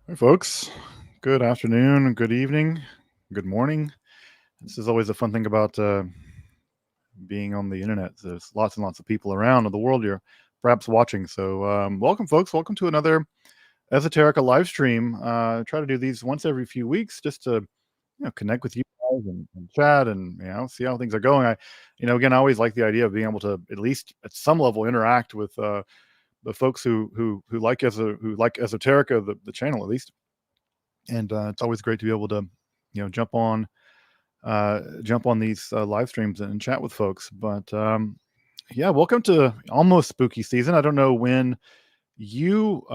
Hey, folks. Good afternoon, good evening, good morning. This is always a fun thing about being on the internet. There's lots and lots of people around in the world you're perhaps watching. So, welcome, folks. Welcome to another Esoterica live stream. I try to do these once every few weeks just to connect with you guys and chat and see how things are going. Again, I always like the idea of being able to at least at some level interact with the folks who like who like Esoterica, the channel at least. And it's always great to be able to jump on these live streams and chat with folks. But yeah, welcome to almost spooky season. I don't know when you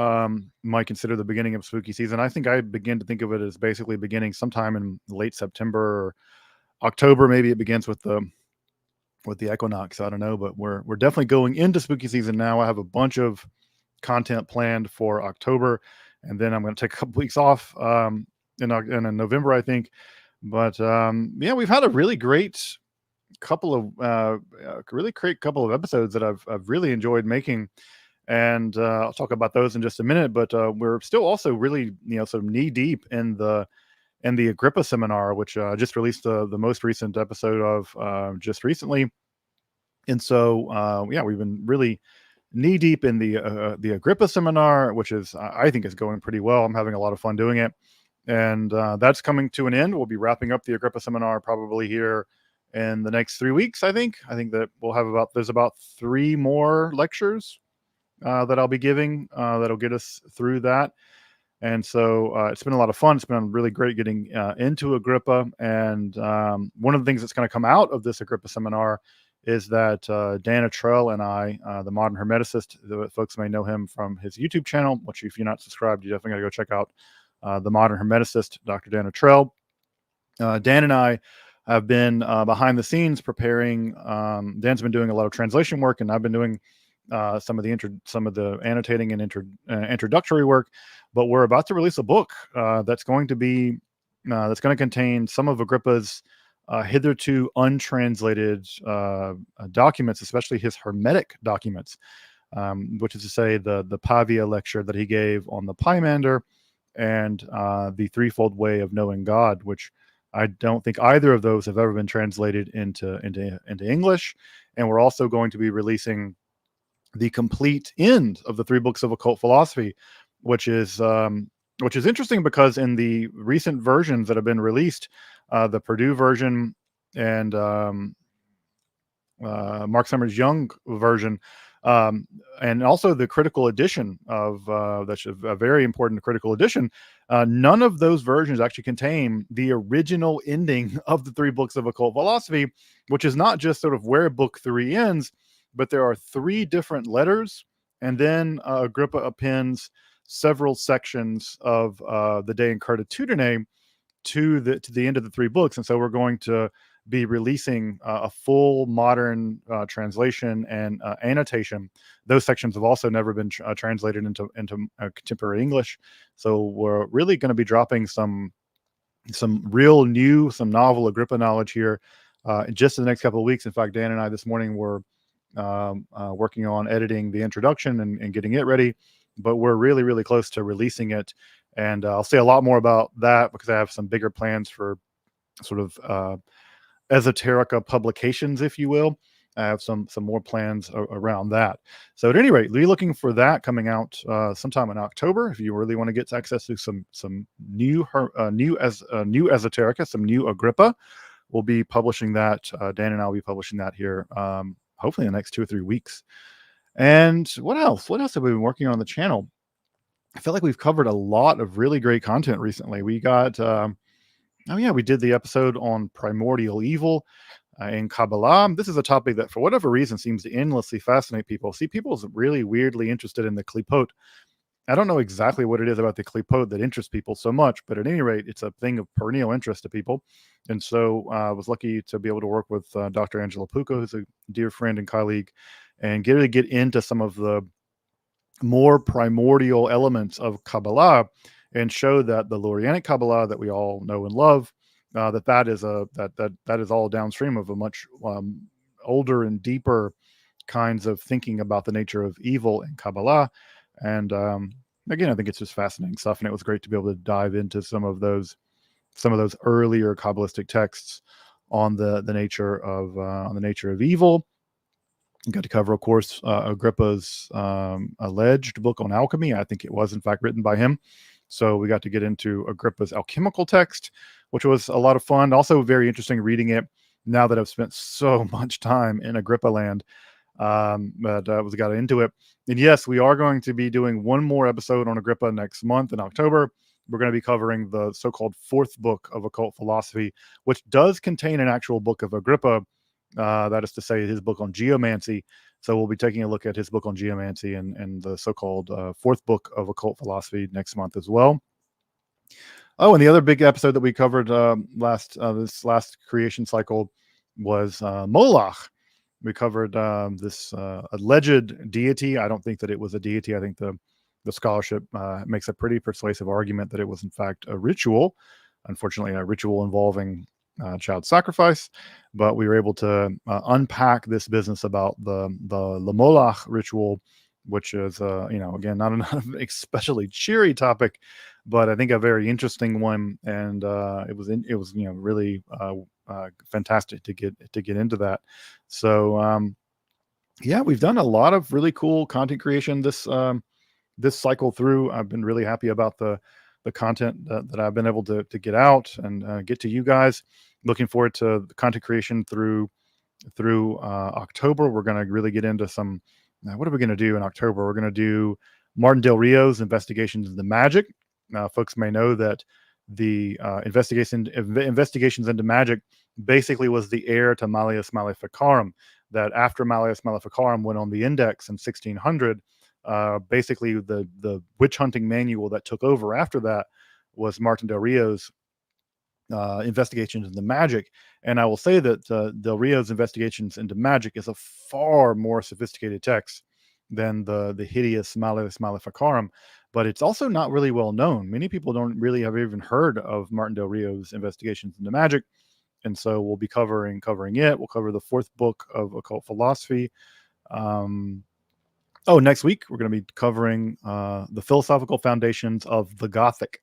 might consider the beginning of spooky season. I think I begin to think of it as basically beginning sometime in late September or October. Maybe it begins with the equinox. I don't know, but we're definitely going into spooky season now. I have a bunch of content planned for October, and then I'm going to take a couple weeks off in November, I think. But yeah, we've had a really great couple of episodes that I've really enjoyed making, and I'll talk about those in just a minute. But we're still also really sort of knee deep in the Agrippa seminar, which I just released the most recent episode of just recently. And so yeah, we've been really knee deep in the Agrippa seminar, which is I think is going pretty well. I'm having a lot of fun doing it, and that's coming to an end. We'll be wrapping up the Agrippa seminar probably here in the next 3 weeks. I think that there's about 3 more lectures that I'll be giving that'll get us through that. And so it's been a lot of fun. It's been really great getting into Agrippa. And one of the things that's going to come out of this Agrippa seminar is that Dan Atrell and I, the Modern Hermeticist, the folks may know him from his YouTube channel, which if you're not subscribed, you definitely got to go check out the Modern Hermeticist, Dr. Dan Atrell. Dan and I have been behind the scenes preparing. Dan's been doing a lot of translation work, and I've been doing some of the annotating and introductory work. But we're about to release a book that's going to contain some of Agrippa's hitherto untranslated documents, especially his Hermetic documents, which is to say the Pavia lecture that he gave on the Pymander and the threefold way of knowing God, which I don't think either of those have ever been translated into English. And we're also going to be releasing the complete end of the 3 books of occult philosophy, which is interesting because in the recent versions that have been released, the Purdue version and Mark Summers Young version, and also the critical edition of that's a very important critical edition. None of those versions actually contain the original ending of the 3 books of occult philosophy, which is not just sort of where book 3 ends, but there are 3 different letters, and then Agrippa appends several sections of the De Incertitudine to the end of the 3 books. And so we're going to be releasing a full modern translation and annotation. Those sections have also never been translated into contemporary English. So we're really going to be dropping some real new, some novel Agrippa knowledge here just in the next couple of weeks. In fact, Dan and I this morning were working on editing the introduction and getting it ready, but we're really, really close to releasing it. And I'll say a lot more about that because I have some bigger plans for sort of Esoterica publications, if you will. I have some more plans around that. So at any rate, be looking for that coming out sometime in October. If you really want to get access to some new Esoterica, some new Agrippa, we'll be publishing that. Dan and I will be publishing that here, hopefully in the next 2 or 3 weeks. And what else? What else have we been working on the channel? I feel like we've covered a lot of really great content recently. We got, we did the episode on primordial evil in Kabbalah. This is a topic that, for whatever reason, seems to endlessly fascinate people. See, people's really weirdly interested in the Klipot. I don't know exactly what it is about the Klipot that interests people so much, but at any rate, it's a thing of perennial interest to people. And so I was lucky to be able to work with Dr. Angela Pucco, who's a dear friend and colleague, and get into some of the more primordial elements of Kabbalah and show that the Lurianic Kabbalah that we all know and love, that is all downstream of a much older and deeper kinds of thinking about the nature of evil in Kabbalah. And again, I think it's just fascinating stuff, and it was great to be able to dive into some of those earlier Kabbalistic texts on the nature of evil. You got to cover, of course, Agrippa's alleged book on alchemy. I think it was, in fact, written by him. So we got to get into Agrippa's alchemical text, which was a lot of fun. Also, very interesting reading it now that I've spent so much time in Agrippa land. But we got into it. And yes, we are going to be doing one more episode on Agrippa next month in October. We're going to be covering the so-called fourth book of occult philosophy, which does contain an actual book of Agrippa. That is to say, his book on geomancy. So we'll be taking a look at his book on geomancy and the so-called fourth book of occult philosophy next month as well. Oh, and the other big episode that we covered this last creation cycle was Moloch. We covered this alleged deity. I don't think that it was a deity. I think the scholarship makes a pretty persuasive argument that it was in fact a ritual. Unfortunately, a ritual involving child sacrifice. But we were able to unpack this business about the Moloch ritual, which is again not an especially cheery topic, but I think a very interesting one, and it was really fantastic to get into that. So yeah, we've done a lot of really cool content creation this cycle through. I've been really happy about the content that I've been able to get out and get to you guys. Looking forward to the content creation through October. We're going to really get into some. What are we going to do in October? We're going to do Martin Del Rio's investigations into magic. Now, folks may know that the investigations into magic basically was the heir to Malleus Maleficarum. That after Malleus Maleficarum went on the index in 1600, basically the witch hunting manual that took over after that was Martin Del Rio's investigations into magic. And I will say that Del Rio's investigations into magic is a far more sophisticated text than the hideous Malleus Maleficarum, but it's also not really well known. Many people don't really have even heard of Martin Del Rio's investigations into magic. And so we'll be covering it. We'll cover the fourth book of occult philosophy. Next week we're going to be covering the philosophical foundations of the Gothic,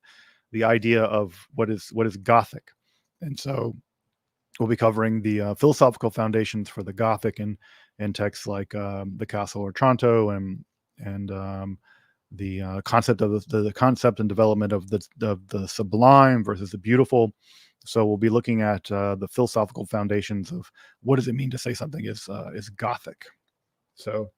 the idea of what is Gothic. And so we'll be covering the philosophical foundations for the Gothic in texts like the Castle Otranto and the concept of the concept and development of the sublime versus the beautiful. So we'll be looking at the philosophical foundations of what does it mean to say something is Gothic. So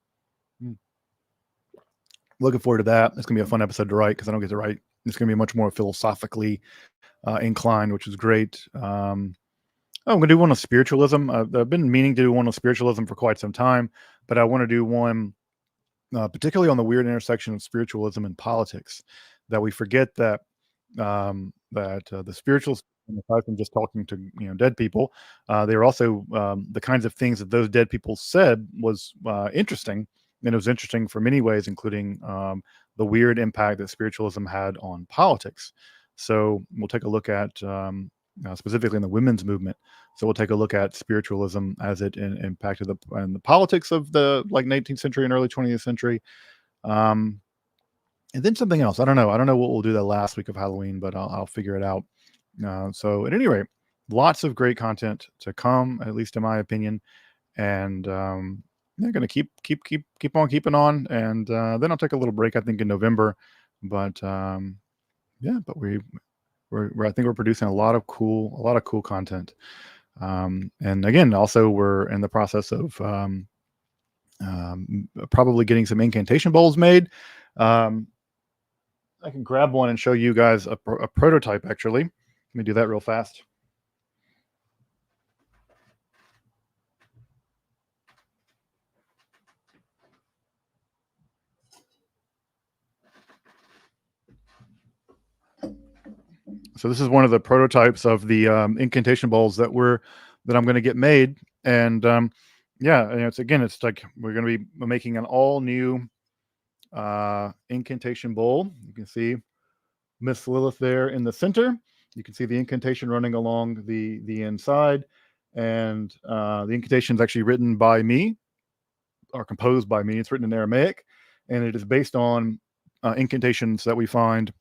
looking forward to that. It's gonna be a fun episode to write because I don't get to write. It's gonna be much more philosophically inclined, which is great. I'm gonna do one on spiritualism. I've been meaning to do one on spiritualism for quite some time, but I want to do one particularly on the weird intersection of spiritualism and politics. That we forget that the spirituals, aside from just talking to dead people, they were also the kinds of things that those dead people said was interesting, and it was interesting for many ways, including the weird impact that spiritualism had on politics. So we'll take a look at specifically in the women's movement. So we'll take a look at spiritualism as it impacted the politics of the 19th century and early 20th century. And then something else. I don't know what we'll do the last week of Halloween, but I'll figure it out. So at any rate, lots of great content to come, at least in my opinion. And they're going to keep on keeping on. And then I'll take a little break, I think, in November. But but I think we're producing a lot of cool content. And again, also we're in the process of probably getting some incantation bowls made. I can grab one and show you guys a prototype, actually. Let me do that real fast. So this is one of the prototypes of the incantation bowls that I'm going to get made. And it's like we're going to be making an all new incantation bowl. You can see Miss Lilith there in the center. You can see the incantation running along the inside, and the incantation is actually written by me or composed by me. It's written in Aramaic, and it is based on incantations that we find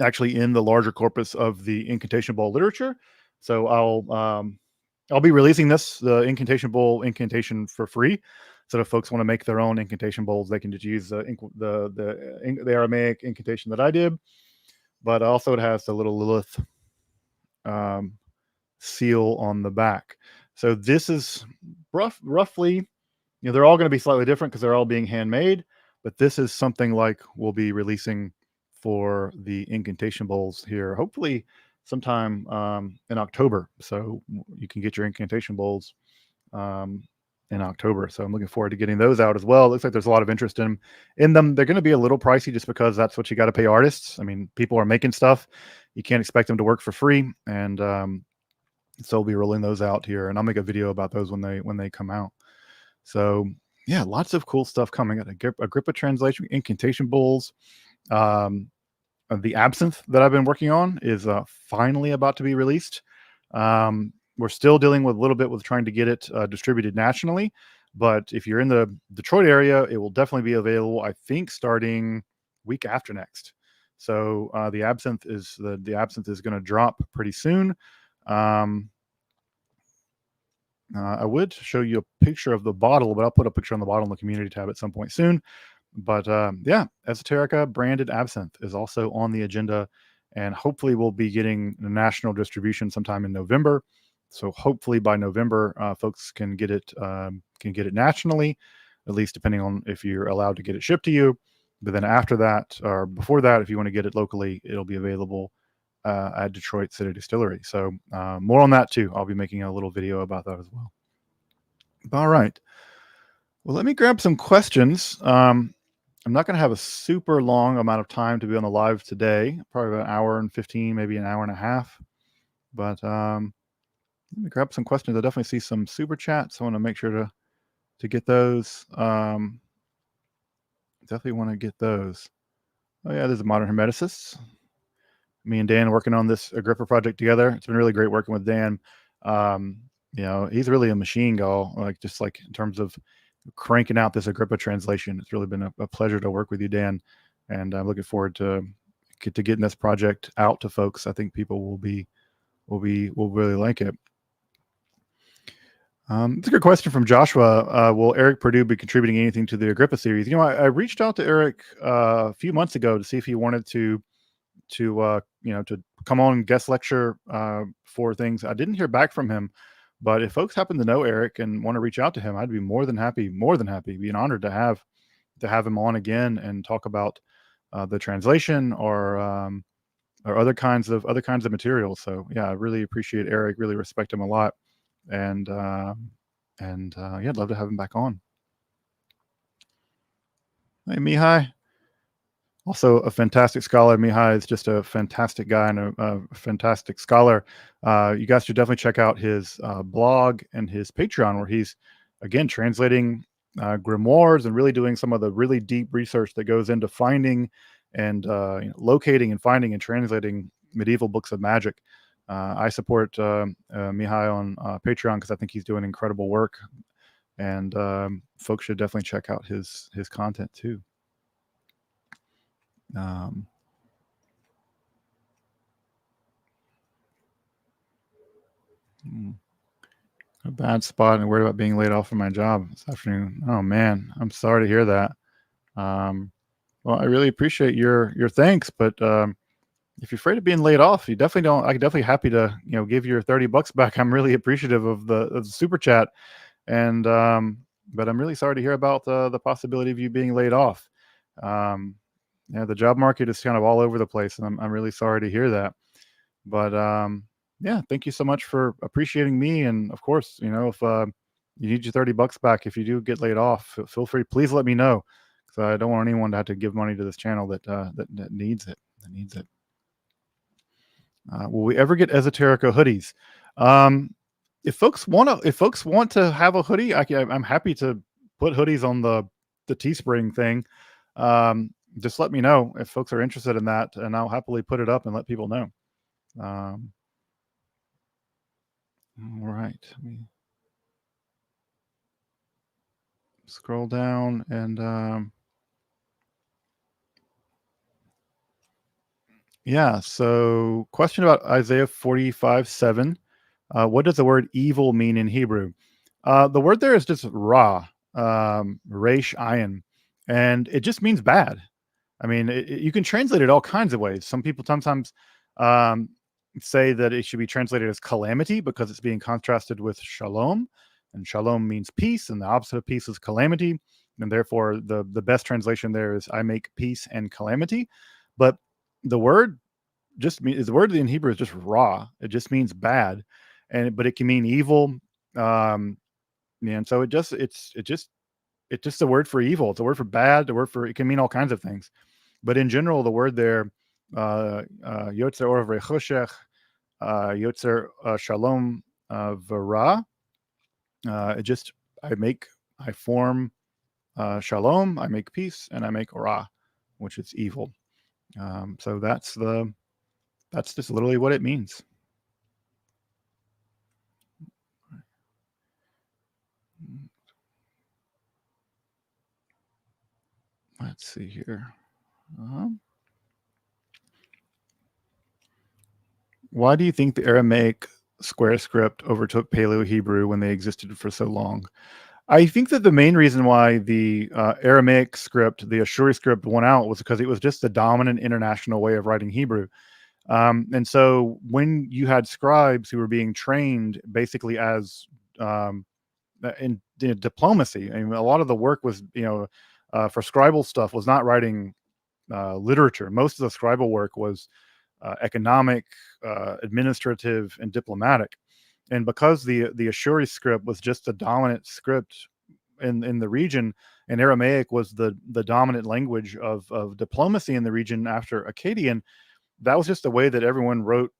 actually in the larger corpus of the incantation bowl literature. So I'll be releasing the incantation bowl incantation for free. So if folks want to make their own incantation bowls, they can just use the Aramaic incantation that I did. But also it has the little Lilith um, seal on the back. So this is roughly, they're all going to be slightly different because they're all being handmade. But this is something like we'll be releasing for the incantation bowls here, hopefully sometime in October. So you can get your incantation bowls in October. So I'm looking forward to getting those out as well. It looks like there's a lot of interest in them. They're going to be a little pricey just because that's what you got to pay artists. I mean, people are making stuff. You can't expect them to work for free. And so we'll be rolling those out here, and I'll make a video about those when they come out. So yeah, lots of cool stuff coming out. Agrippa translation, incantation bowls. The absinthe that I've been working on is finally about to be released. We're still dealing with a little bit with trying to get it distributed nationally, but if you're in the Detroit area, it will definitely be available, I think, starting week after next. So the absinthe is going to drop pretty soon. I would show you a picture of the bottle, but I'll put a picture on the bottle in the community tab at some point soon. But yeah, Esoterica branded absinthe is also on the agenda, and hopefully we'll be getting the national distribution sometime in November. So hopefully by November, folks can get it nationally, at least depending on if you're allowed to get it shipped to you. But then after that, or before that, if you want to get it locally, it'll be available at Detroit City Distillery. So more on that too. I'll be making a little video about that as well. All right. Well, let me grab some questions. I'm not going to have a super long amount of time to be on the live today, probably about an hour and 15, maybe an hour and a half. But let me grab some questions. I definitely see some super chats. I want to make sure to get those. Definitely want to get those. Oh yeah, there's a Modern Hermeticists. Me and Dan working on this Agrippa project together. It's been really great working with Dan. He's really a machine, just like in terms of cranking out this Agrippa translation. It's really been a pleasure to work with you, Dan, and I'm looking forward to getting this project out to folks. I think people will really like it. It's a good question from Joshua. Will Eric Purdue be contributing anything to the Agrippa series? I reached out to Eric a few months ago to see if he wanted to come on and guest lecture for things. I didn't hear back from him, but if folks happen to know Eric and want to reach out to him, I'd be more than happy, be an honor to have him on again and talk about the translation or other kinds of materials. So yeah, I really appreciate Eric, really respect him a lot, and yeah, I'd love to have him back on. Hey, Mihai. Also a fantastic scholar. Mihai is just a fantastic guy and a fantastic scholar. You guys should definitely check out his blog and his Patreon, where he's, again, translating grimoires and really doing some of the really deep research that goes into finding and locating and finding and translating medieval books of magic. I support Mihai on Patreon because I think he's doing incredible work, and folks should definitely check out his content too. A bad spot and worried about being laid off from my job this afternoon. Oh man, I'm sorry to hear that. Well, I really appreciate your thanks, but if you're afraid of being laid off, you definitely don't. I'm definitely happy to give your $30 back. I'm really appreciative of the super chat, and but I'm really sorry to hear about the possibility of you being laid off. Yeah, the job market is kind of all over the place, and I'm really sorry to hear that. But yeah, thank you so much for appreciating me. And of course, if you need your $30 back, if you do get laid off, feel free. Please let me know, because I don't want anyone to have to give money to this channel that needs it. Will we ever get Esoterica hoodies? If folks want to have a hoodie, I'm happy to put hoodies on the Teespring thing. Just let me know if folks are interested in that, and I'll happily put it up and let people know. All right, let me scroll down and Yeah. So, question about Isaiah 45:7. What does the word evil mean in Hebrew? The word there is just ra, resh ayin, and it just means bad. I mean, you can translate it all kinds of ways. Some people sometimes um, say that it should be translated as calamity because it's being contrasted with shalom, and shalom means peace, and the opposite of peace is calamity, and therefore the best translation there is I make peace and calamity. But the word the word in Hebrew is just raw. It just means bad, but it can mean evil. Um, and so it's just a word for evil. It's a word for bad. The word for it can mean all kinds of things. But in general, the word there, yotzer or v'choshech, yotzer shalom v'ra. It just I form shalom. I make peace, and I make ra, which is evil. So that's just literally what it means. Let's see here. Uh-huh. Why do you think the Aramaic square script overtook Paleo Hebrew when they existed for so long? I think that the main reason why the Aramaic script, the Ashuri script, won out was because it was just the dominant international way of writing Hebrew. And so when you had scribes who were being trained basically as um, in diplomacy, I mean, a lot of the work was, for scribal stuff was not writing literature. Most of the scribal work was economic, administrative, and diplomatic. And because the Ashuri script was just the dominant script in the region, and Aramaic was the dominant language of diplomacy in the region after Akkadian, that was just the way that everyone wrote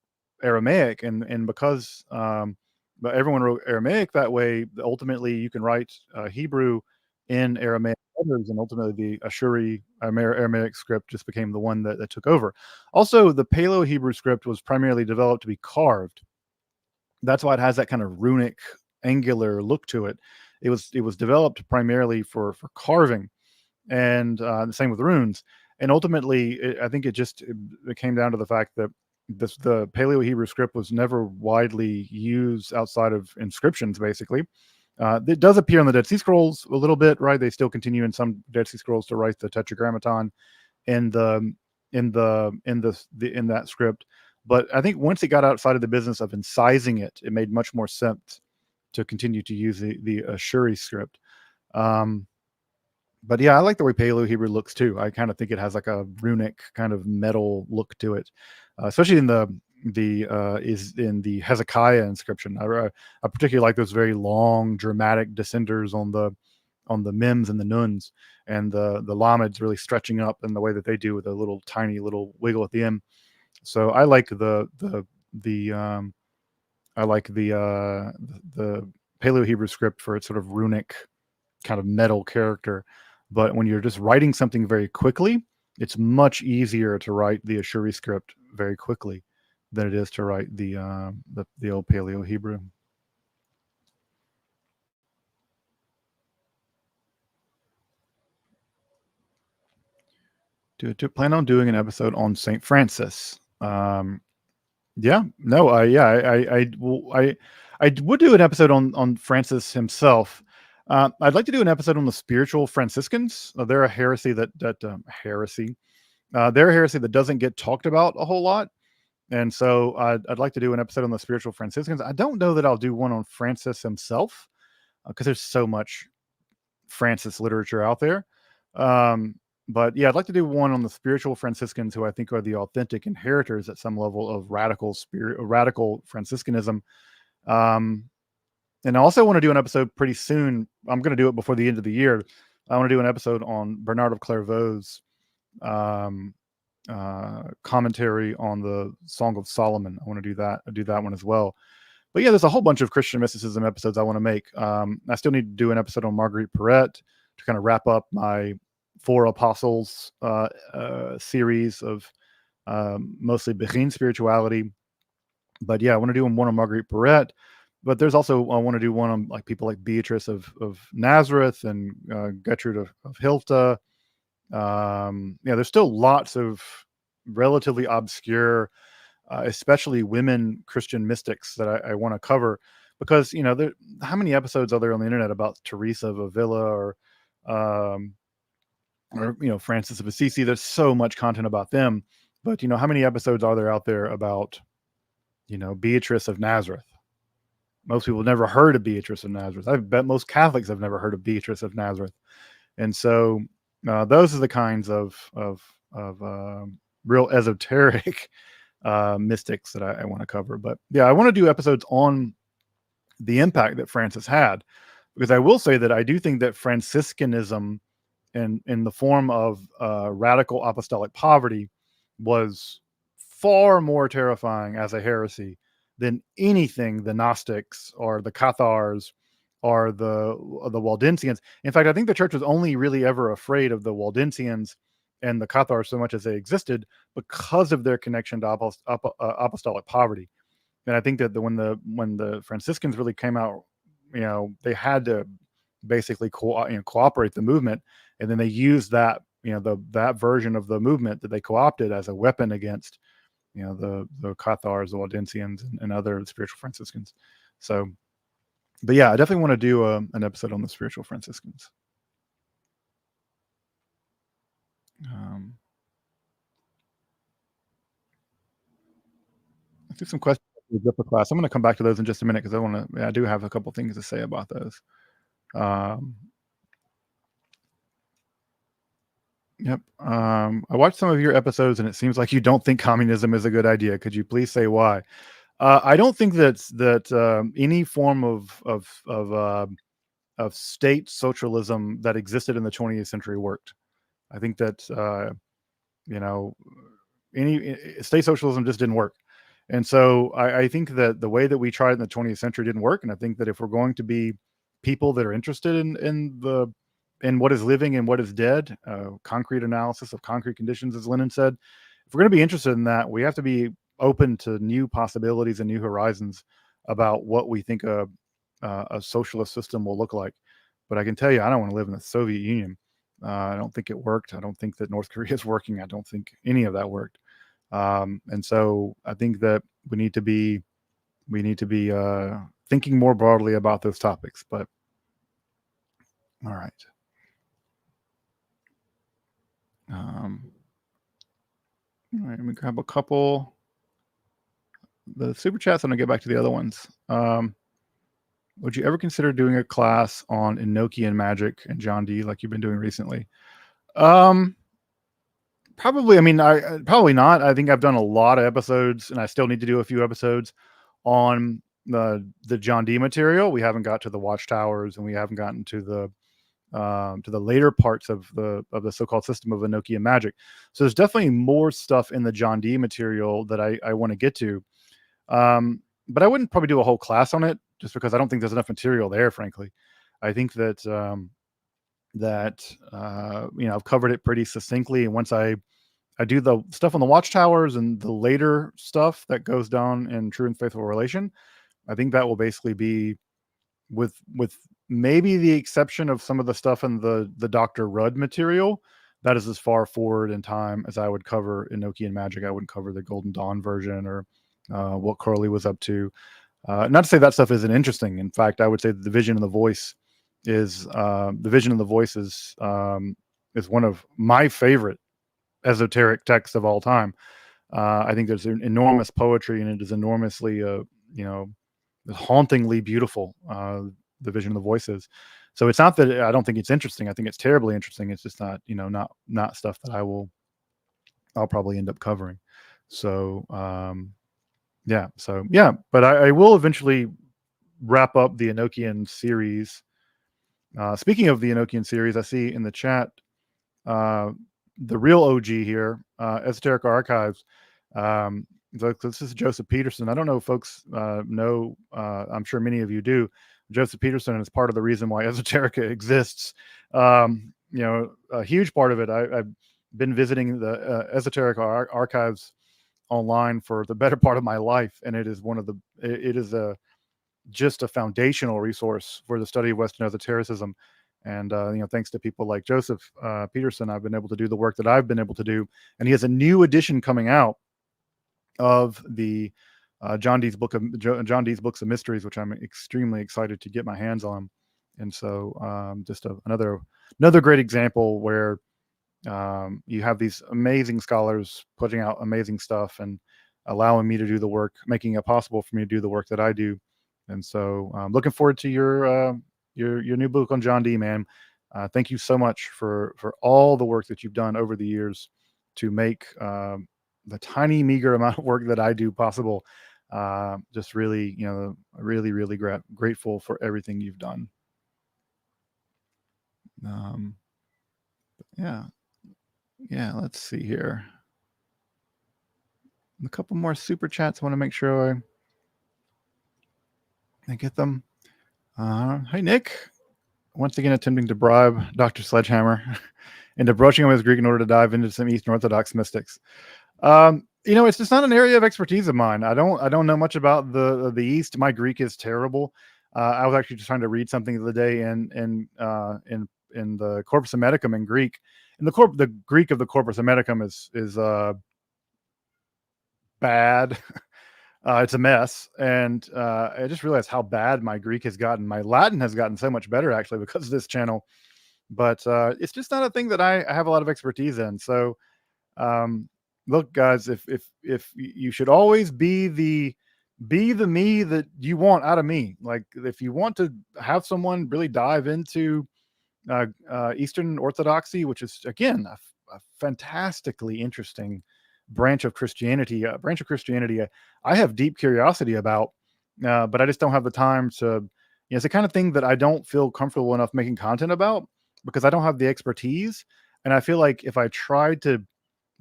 Aramaic, and because but everyone wrote Aramaic that way, ultimately you can write Hebrew in Aramaic letters, and ultimately the Ashuri Aramaic script just became the one that took over. Also, the Paleo Hebrew script was primarily developed to be carved. That's why it has that kind of runic, angular look to it. It was developed primarily for carving, and the same with runes. And ultimately, I think it came down to the fact that the Paleo Hebrew script was never widely used outside of inscriptions. Basically, it does appear on the Dead Sea Scrolls a little bit, right? They still continue in some Dead Sea Scrolls to write the Tetragrammaton in the in that script. But I think once it got outside of the business of incising it, it made much more sense to continue to use the Ashuri script. Um, but yeah, I like the way Paleo Hebrew looks too. I kind of think it has like a runic kind of metal look to it, especially in the Hezekiah inscription. I particularly like those very long, dramatic descenders on the mims and the nuns, and the lameds really stretching up in the way that they do with a little tiny little wiggle at the end. So I like the I like the Paleo Hebrew script for its sort of runic kind of metal character. But when you're just writing something very quickly, it's much easier to write the Ashuri script very quickly than it is to write the old Paleo Hebrew. To plan on doing an episode on Saint Francis. Yeah, no, I would do an episode on Francis himself. I'd like to do an episode on the spiritual Franciscans. They're a heresy heresy. They're a heresy that doesn't get talked about a whole lot, and so I'd like to do an episode on the spiritual Franciscans. I don't know that I'll do one on Francis himself because there's so much Francis literature out there. Um, but yeah, I'd like to do one on the spiritual Franciscans, who I think are the authentic inheritors at some level of radical Franciscanism. Um, and I also want to do an episode pretty soon. I'm going to do it before the end of the year. I want to do an episode on Bernard of Clairvaux's um, commentary on the Song of Solomon. I want to do that one as well. But yeah, there's a whole bunch of Christian mysticism episodes I want to make. I still need to do an episode on Marguerite Porete to kind of wrap up my Four Apostles series of mostly Bechin spirituality. But yeah, I want to do one on Marguerite Porete. But there's also I want to do one on like people like Beatrice of Nazareth and Gertrude of Hilta. Yeah, there's still lots of relatively obscure, especially women Christian mystics that I want to cover, because how many episodes are there on the internet about Teresa of Avila um, or Francis of Assisi? There's so much content about them, but how many episodes are there out there about Beatrice of Nazareth? Most people never heard of Beatrice of Nazareth. I bet most Catholics have never heard of Beatrice of Nazareth. And so those are the kinds of real esoteric mystics that I want to cover. But yeah, I want to do episodes on the impact that Francis had, because I will say that I do think that Franciscanism in the form of radical apostolic poverty was far more terrifying as a heresy than anything the Gnostics or the Cathars or the Waldensians. In fact, I think the church was only really ever afraid of the Waldensians and the Cathars so much as they existed because of their connection to apostolic poverty. And I think that when the Franciscans really came out, they had to basically cooperate the movement, and then they used that that version of the movement that they co-opted as a weapon against the Cathars, the Waldensians, and other spiritual Franciscans. So, but yeah, I definitely want to do an episode on the spiritual Franciscans. Let's do some questions for the Agrippa class. I'm going to come back to those in just a minute, because I do have a couple things to say about those. Yep. I watched some of your episodes, and it seems like you don't think communism is a good idea. Could you please say why? I don't think that any form of state socialism that existed in the 20th century worked. I think that any state socialism just didn't work. And so I think that the way that we tried in the 20th century didn't work. And I think that if we're going to be people that are interested in what is living and what is dead, concrete analysis of concrete conditions, as Lenin said, if we're going to be interested in that, we have to be open to new possibilities and new horizons about what we think a socialist system will look like. But I can tell you, I don't want to live in the Soviet Union. I don't think it worked. I don't think that North Korea is working. I don't think any of that worked. And so I think that we need to be thinking more broadly about those topics. But all right. All right, let me grab a couple. The super chats, I'm gonna get back to the other ones. Would you ever consider doing a class on Enochian magic and John Dee like you've been doing recently? Probably. I mean, I probably not. I think I've done a lot of episodes, and I still need to do a few episodes on the John Dee material. We haven't got to the Watchtowers, and we haven't gotten to the later parts of the so-called system of Enochian magic. So there's definitely more stuff in the John Dee material that I want to get to. But I wouldn't probably do a whole class on it, just because I don't think there's enough material there, frankly. I think that I've covered it pretty succinctly, and once I do the stuff on the Watchtowers and the later stuff that goes down in True and Faithful Relation, I think that will basically be, with maybe the exception of some of the stuff in the Dr. Rudd material, that is as far forward in time as I would cover Enochian magic. I wouldn't cover the Golden Dawn version or what Crowley was up to. Not to say that stuff isn't interesting. In fact, I would say the Vision of the Voice is one of my favorite esoteric texts of all time. I think there's an enormous poetry, and it is enormously hauntingly beautiful. The Vision of the Voices. So it's not that I don't think it's interesting. I think it's terribly interesting. It's just not not stuff that I'll probably end up covering. So but I will eventually wrap up the Enochian series. Speaking of the Enochian series, I see in the chat the real OG here, Esoterica Archives. This is Joseph Peterson. I don't know if folks know. I'm sure many of you do. Joseph Peterson is part of the reason why Esoterica exists. A huge part of it. I've been visiting the Esoterica Archives online for the better part of my life, and it is just a foundational resource for the study of Western esotericism. And thanks to people like Joseph Peterson, I've been able to do the work that I've been able to do. And he has a new edition coming out of the John Dee's Books of Mysteries, which I'm extremely excited to get my hands on. And so just another great example where you have these amazing scholars putting out amazing stuff and allowing me to do the work, making it possible for me to do the work that I do. And so looking forward to your new book on John Dee, man. Thank you so much for all the work that you've done over the years to make the tiny, meager amount of work that I do possible. Just really, really grateful for everything you've done. Yeah, let's see here. A couple more super chats. I want to make sure I get them. Hey, Nick. Once again, attempting to bribe Dr. Sledgehammer into broaching him his Greek in order to dive into some Eastern Orthodox mystics. It's just not an area of expertise of mine. I don't know much about the East. My Greek is terrible. I was actually just trying to read something the other day in the Corpus Hermeticum in Greek. And the Greek of the Corpus Hermeticum is bad. It's a mess. And I just realized how bad my Greek has gotten. My Latin has gotten so much better actually because of this channel. But it's just not a thing that I have a lot of expertise in. So look, guys, if you should always be the me that you want out of me. Like if you want to have someone really dive into Eastern Orthodoxy, which is again a fantastically interesting branch of Christianity. I have deep curiosity about, but I just don't have the time to. It's the kind of thing that I don't feel comfortable enough making content about because I don't have the expertise, and I feel like if I tried to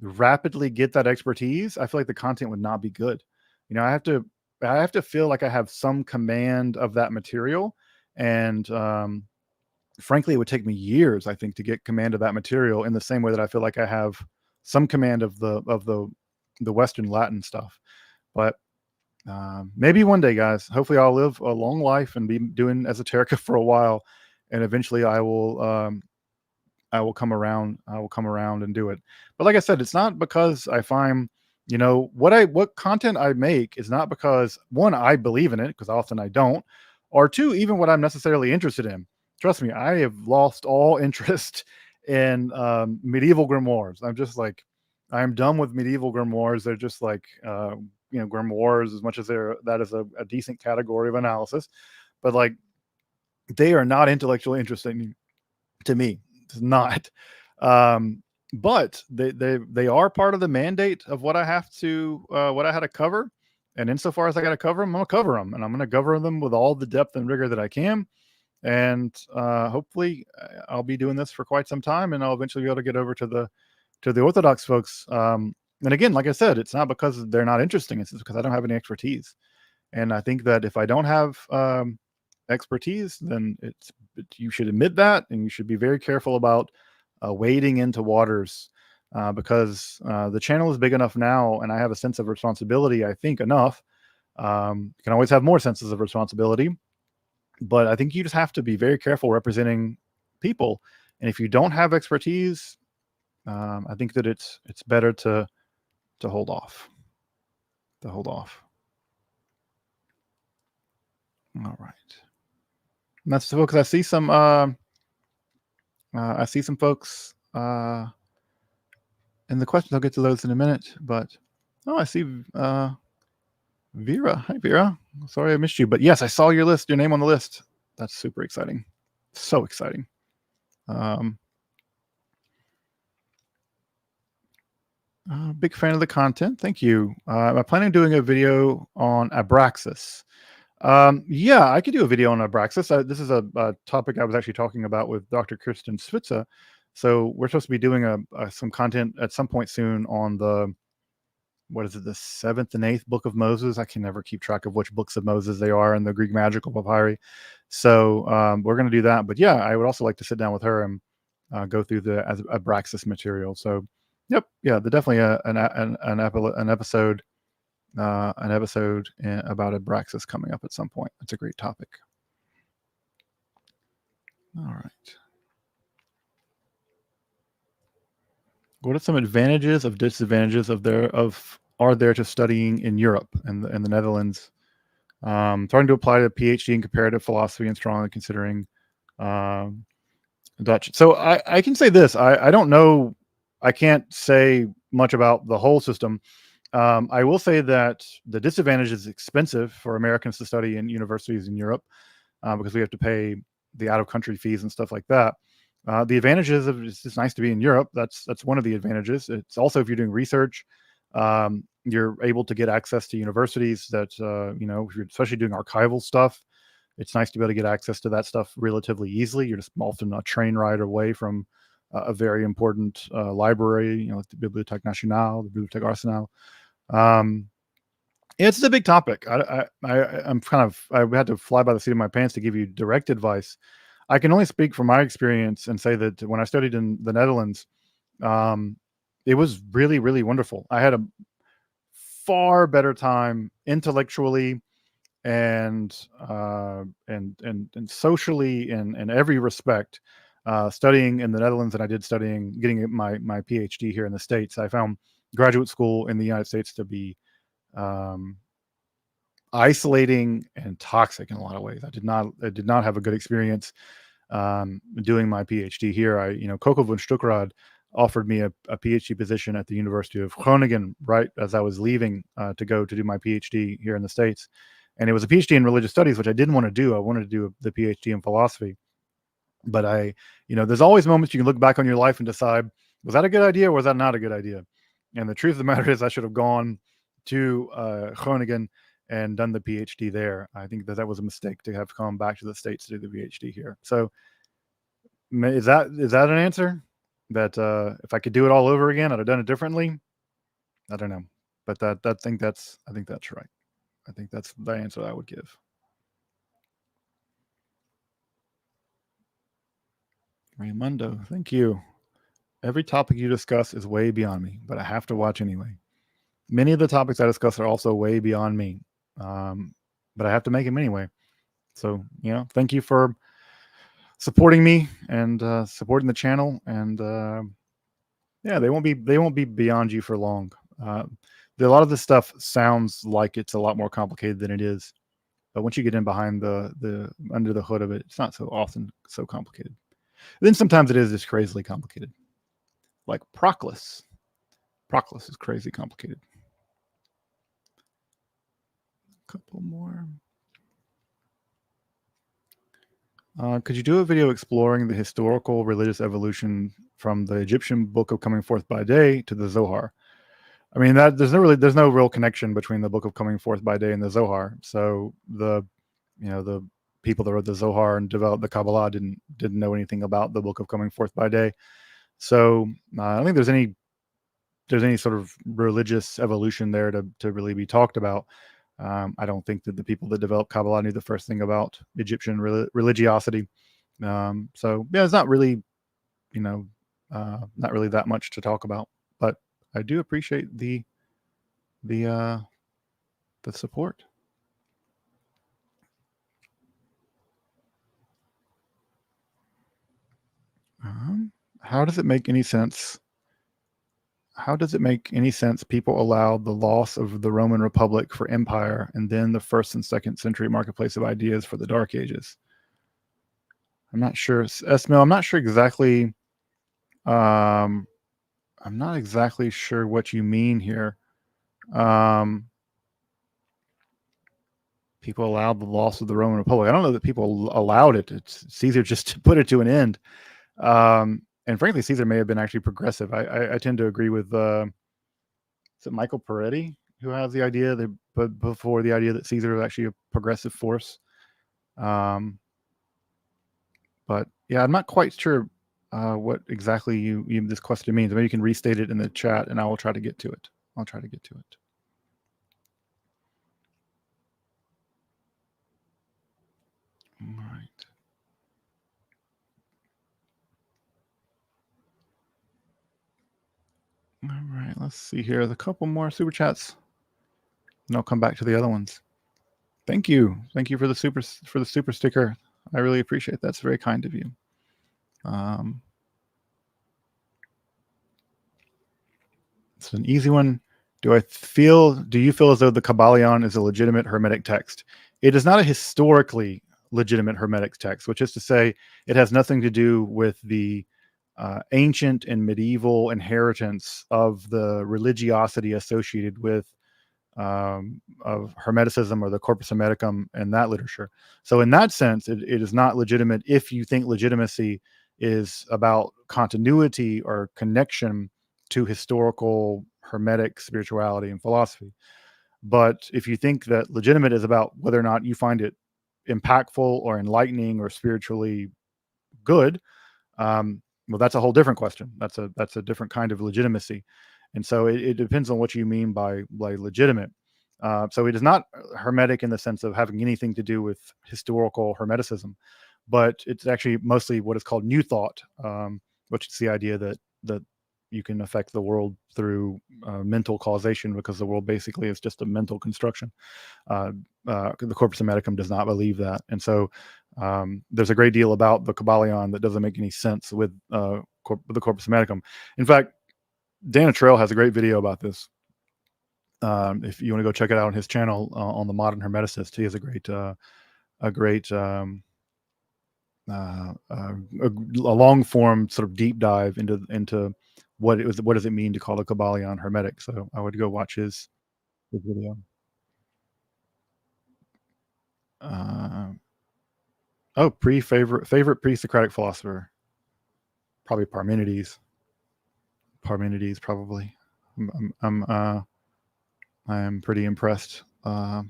rapidly get that expertise, I feel like the content would not be good. I have to feel like I have some command of that material, and frankly, it would take me years, I think, to get command of that material in the same way that I feel like I have some command of the Western Latin stuff. But maybe one day, guys. Hopefully, I'll live a long life and be doing esoterica for a while, and eventually, I will come around. I will come around and do it. But like I said, it's not because I find what content I make is not because one, I believe in it, because often I don't, or two, even what I'm necessarily interested in. Trust me, I have lost all interest in medieval grimoires. I'm just like, I'm done with medieval grimoires. They're just like, grimoires, as much as that is a decent category of analysis, but like, they are not intellectually interesting to me. It's not. But they are part of the mandate of what I have to, what I had to cover. And insofar as I got to cover them, I'm going to cover them, and I'm going to cover them with all the depth and rigor that I can. And hopefully I'll be doing this for quite some time, and I'll eventually be able to get over to the Orthodox folks. And again, like I said, it's not because they're not interesting. It's just because I don't have any expertise. And I think that if I don't have expertise, then you should admit that, and you should be very careful about wading into waters because the channel is big enough now, and I have a sense of responsibility, I think, enough. You can always have more senses of responsibility, but I think you just have to be very careful representing people. And if you don't have expertise, I think that it's better to hold off. All right. And that's the folks. I see some folks in the questions. I'll get to those in a minute, but I see Vera. Hi, Vera. Sorry I missed you, but yes, I saw your name on the list. That's super exciting. So exciting. Big fan of the content. Thank you. I'm planning on doing a video on Abraxas. Yeah, I could do a video on Abraxas. This is a topic I was actually talking about with Dr. Kirsten Switzer. So we're supposed to be doing some content at some point soon on the 7th and 8th book of Moses. I can never keep track of which books of Moses they are in the Greek magical papyri. So we're going to do that. But yeah, I would also like to sit down with her and go through the Abraxas material. So yep, yeah, definitely an episode about Abraxas coming up at some point. That's a great topic. All right. What are some advantages of disadvantages are there to studying in Europe and the Netherlands? Starting to apply to a PhD in comparative philosophy and strongly considering um, Dutch. So I can say this. I don't know. I can't say much about the whole system. I will say that the disadvantage is expensive for Americans to study in universities in Europe because we have to pay the out-of-country fees and stuff like that. The advantages of it's just nice to be in Europe. That's one of the advantages. It's also if you're doing research, you're able to get access to universities that if you're especially doing archival stuff. It's nice to be able to get access to that stuff relatively easily. You're just often a train ride away from a very important library, like the Bibliothèque Nationale, the Bibliothèque Arsenal. It's a big topic. I had to fly by the seat of my pants to give you direct advice. I can only speak from my experience and say that when I studied in the Netherlands, it was really, really wonderful. I had a far better time intellectually and socially in every respect studying in the Netherlands than I did getting my PhD here in the States. I found graduate school in the United States to be um, isolating and toxic in a lot of ways. I did not have a good experience doing my PhD here. Coco von Stuckrad offered me a PhD position at the University of Groningen right as I was leaving to go to do my PhD here in the States. And it was a PhD in religious studies, which I didn't want to do. I wanted to do the PhD in philosophy. But there's always moments you can look back on your life and decide, was that a good idea or was that not a good idea? And the truth of the matter is I should have gone to Groningen and done the PhD there. I think that was a mistake to have come back to the States to do the PhD here. So is that an answer? That if I could do it all over again, I'd have done it differently? I don't know. But I think that's right. I think that's the answer I would give. Raimundo, thank you. Every topic you discuss is way beyond me, but I have to watch anyway. Many of the topics I discuss are also way beyond me, but I have to make them anyway. So, thank you for supporting me and supporting the channel. And yeah, they won't be beyond you for long. A lot of this stuff sounds like it's a lot more complicated than it is, but once you get in behind the under the hood of it, it's not so often so complicated. Then sometimes it is just crazily complicated, like Proclus. Proclus is crazy complicated. A couple more. Could you do a video exploring the historical religious evolution from the Egyptian Book of Coming Forth by Day to the Zohar? I mean, there's no real connection between the Book of Coming Forth by Day and the Zohar. So the people that wrote the Zohar and developed the Kabbalah didn't know anything about the Book of Coming Forth by Day. So I don't think there's any sort of religious evolution there to really be talked about. I don't think that the people that developed Kabbalah knew the first thing about Egyptian religiosity. So yeah, it's not really, not really that much to talk about. But I do appreciate the support. How does it make any sense? How does it make any sense people allowed the loss of the Roman Republic for empire and then the 1st and 2nd century marketplace of ideas for the Dark Ages? I'm not sure. Esmil, I'm not sure exactly. I'm not exactly sure what you mean here. People allowed the loss of the Roman Republic. I don't know that people allowed it. It's Caesar just to put it to an end. And frankly, Caesar may have been actually progressive. I tend to agree with is it Michael Peretti who has the idea that before the idea that Caesar was actually a progressive force. But yeah, I'm not quite sure what exactly you this question means. Maybe you can restate it in the chat, and I will try to get to it. I'll try to get to it. All right. All right, let's see here. There's a couple more super chats, and I'll come back to the other ones. Thank you for the super sticker. I really appreciate that. That's very kind of you. It's an easy one. Do you feel as though the Kabbalion is a legitimate Hermetic text? It is not a historically legitimate Hermetic text, which is to say it has nothing to do with the ancient and medieval inheritance of the religiosity associated with of Hermeticism or the Corpus Hermeticum and that literature. So in that sense, it is not legitimate if you think legitimacy is about continuity or connection to historical Hermetic spirituality and philosophy. But if you think that legitimate is about whether or not you find it impactful or enlightening or spiritually good, well, that's a whole different question. That's a different kind of legitimacy, and so it depends on what you mean by legitimate. So it is not Hermetic in the sense of having anything to do with historical Hermeticism, but it's actually mostly what is called New Thought, which is the idea that you can affect the world through mental causation, because the world basically is just a mental construction. The Corpus Hermeticum does not believe that, and so there's a great deal about the Kabbalion that doesn't make any sense with the Corpus Hermeticum. In fact, Dana Trail has a great video about this. If you want to go check it out on his channel on the Modern Hermeticist, he has a long form sort of deep dive into what does it mean to call the Kabbalion Hermetic. So I would go watch his video. Favorite pre-Socratic philosopher, probably Parmenides. Probably. I am pretty impressed by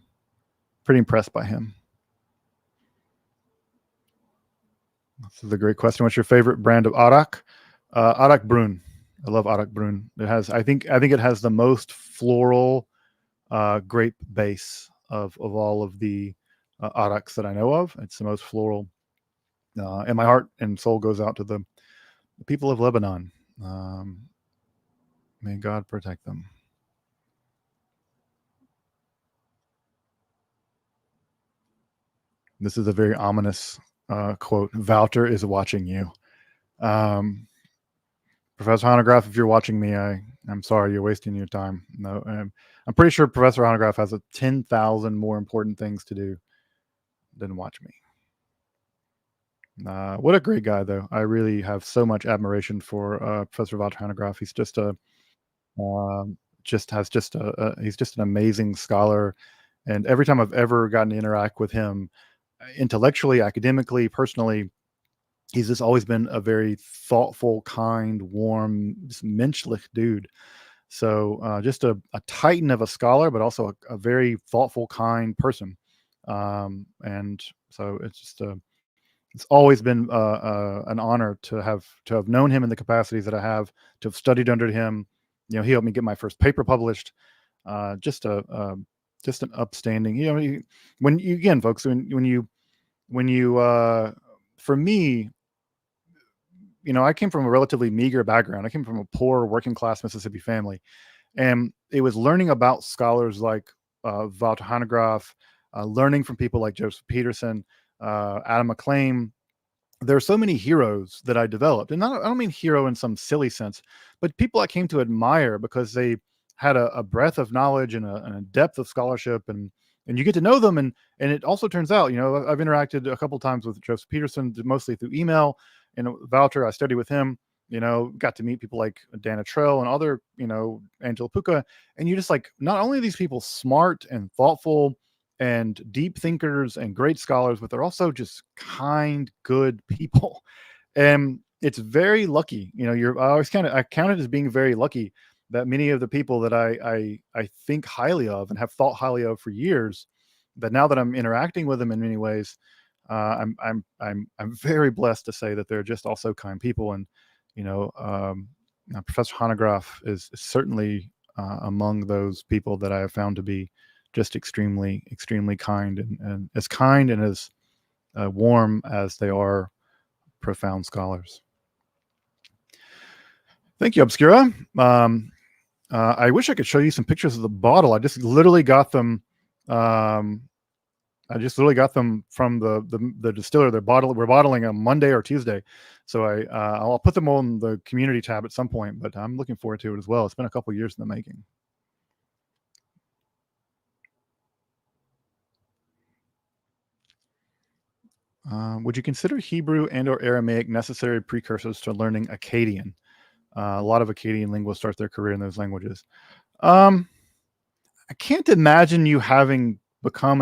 him. This is a great question. What's your favorite brand of Arak? Arak Brun. I love Arak Brun. I think it has the most floral grape base of all of the Araks that I know of. It's the most floral. And my heart and soul goes out to the people of Lebanon. May God protect them. This is a very ominous quote. Wouter is watching you. Professor Hanegraaff, if you're watching me, I'm sorry, you're wasting your time. No, I'm pretty sure Professor Hanegraaff has 10,000 more important things to do than watch me. What a great guy, though. I really have so much admiration for Professor Wouter Hanegraaff. He's just he's just an amazing scholar, and every time I've ever gotten to interact with him, intellectually, academically, personally, he's just always been a very thoughtful, kind, warm, just menschlich dude. So just a titan of a scholar, but also a very thoughtful, kind person. And so it's always been an honor to have known him in the capacities that I have, to have studied under him. You know, he helped me get my first paper published. Just an upstanding. When you again, folks, when you for me, I came from a relatively meager background. I came from a poor working class Mississippi family, and it was learning about scholars like Wouter Hanegraaff, learning from people like Joseph Peterson, Adam McLean. There are so many heroes that I developed, and I don't mean hero in some silly sense, but people I came to admire because they had a breadth of knowledge and a depth of scholarship, and you get to know them, and it also turns out, I've interacted a couple times with Joseph Peterson, mostly through email, and Wouter, I studied with him, got to meet people like Dana Trail and other, Angela Puka, and you just like, not only are these people smart and thoughtful and deep thinkers and great scholars, but they're also just kind, good people. And it's very lucky, I count it as being very lucky that many of the people that I think highly of and have thought highly of for years, that now that I'm interacting with them in many ways, I'm very blessed to say that they're just also kind people. And Professor Hanegraaff is certainly among those people that I have found to be just extremely, extremely kind, and as warm as they are profound scholars. Thank you, Obscura. I wish I could show you some pictures of the bottle. I just literally got them I just literally got them from the distiller. We're bottling on Monday or Tuesday, so I'll put them on the community tab at some point. But I'm looking forward to it as well. It's been a couple years in the making. Would you consider Hebrew and/or Aramaic necessary precursors to learning Akkadian? A lot of Akkadian linguists start their career in those languages. I can't imagine you having become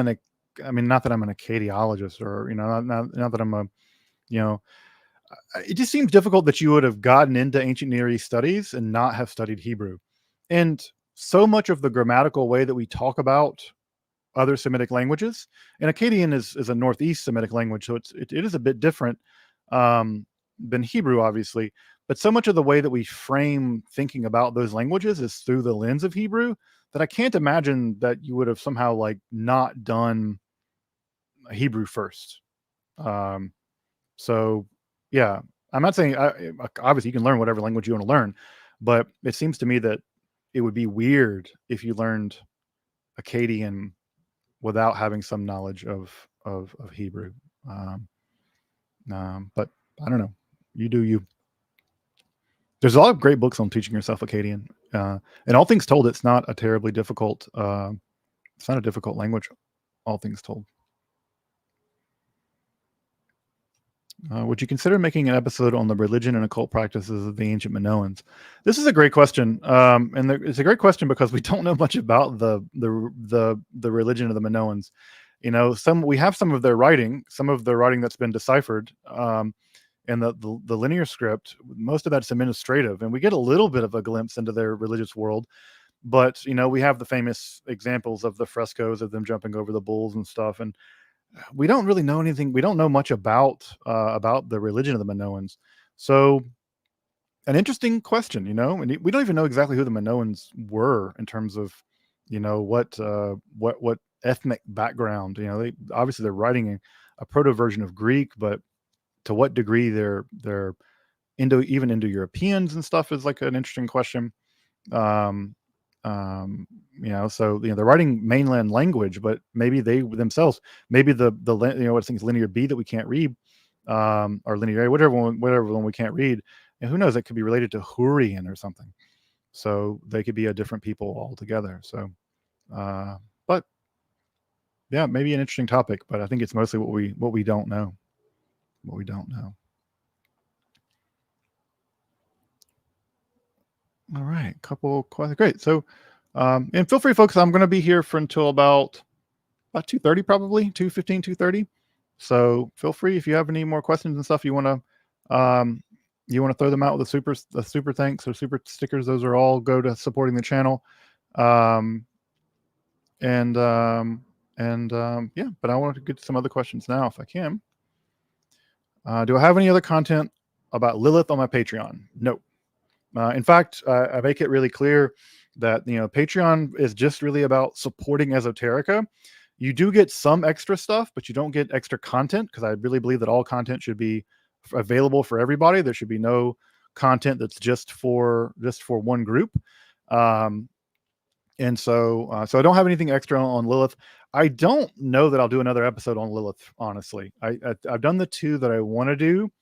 I mean, not that I'm an Akkadiologist, or not that I'm a, you know, it just seems difficult that you would have gotten into ancient Near East studies and not have studied Hebrew. And so much of the grammatical way that we talk about other Semitic languages, and Akkadian is a Northeast Semitic language, so it is a bit different than Hebrew, obviously. But so much of the way that we frame thinking about those languages is through the lens of Hebrew, that I can't imagine that you would have somehow like not done Hebrew first. So yeah, I'm not saying obviously you can learn whatever language you want to learn, but it seems to me that it would be weird if you learned Akkadian without having some knowledge of Hebrew. But I don't know. You do you. There's a lot of great books on teaching yourself Akkadian, and all things told, it's not a terribly difficult. It's not a difficult language. All things told. Would you consider making an episode on the religion and occult practices of the ancient Minoans? This is a great question, and it's a great question because we don't know much about the religion of the Minoans. We have some of their writing that's been deciphered, and the linear script. Most of that's administrative, and we get a little bit of a glimpse into their religious world. But we have the famous examples of the frescoes of them jumping over the bulls and stuff, and we don't really know anything. We don't know much about the religion of the Minoans. So, an interesting question, and we don't even know exactly who the Minoans were in terms of, what ethnic background. They're writing a proto version of Greek, but to what degree they're Indo-Europeans and stuff is like an interesting question. So they're writing mainland language, but maybe they themselves, maybe what things linear B that we can't read, or linear A, whatever one we can't read, and who knows, it could be related to Hurrian or something. So they could be a different people altogether. So, but yeah, maybe an interesting topic, but I think it's mostly what we don't know. What we don't know. All right, couple questions. Great. So, and feel free, folks. I'm going to be here for until about 2:30, probably 2:15, 2:30. So feel free if you have any more questions and stuff you want to throw them out with the super thanks or super stickers. Those are all go to supporting the channel. Yeah, but I want to get to some other questions now if I can. Do I have any other content about Lilith on my Patreon? No. In fact, I make it really clear that Patreon is just really about supporting Esoterica. You do get some extra stuff, but you don't get extra content, because I really believe that all content should be available for everybody. There should be no content that's just for one group. And so I don't have anything extra on Lilith. I don't know that I'll do another episode on Lilith, honestly. I've done the two that I want to do.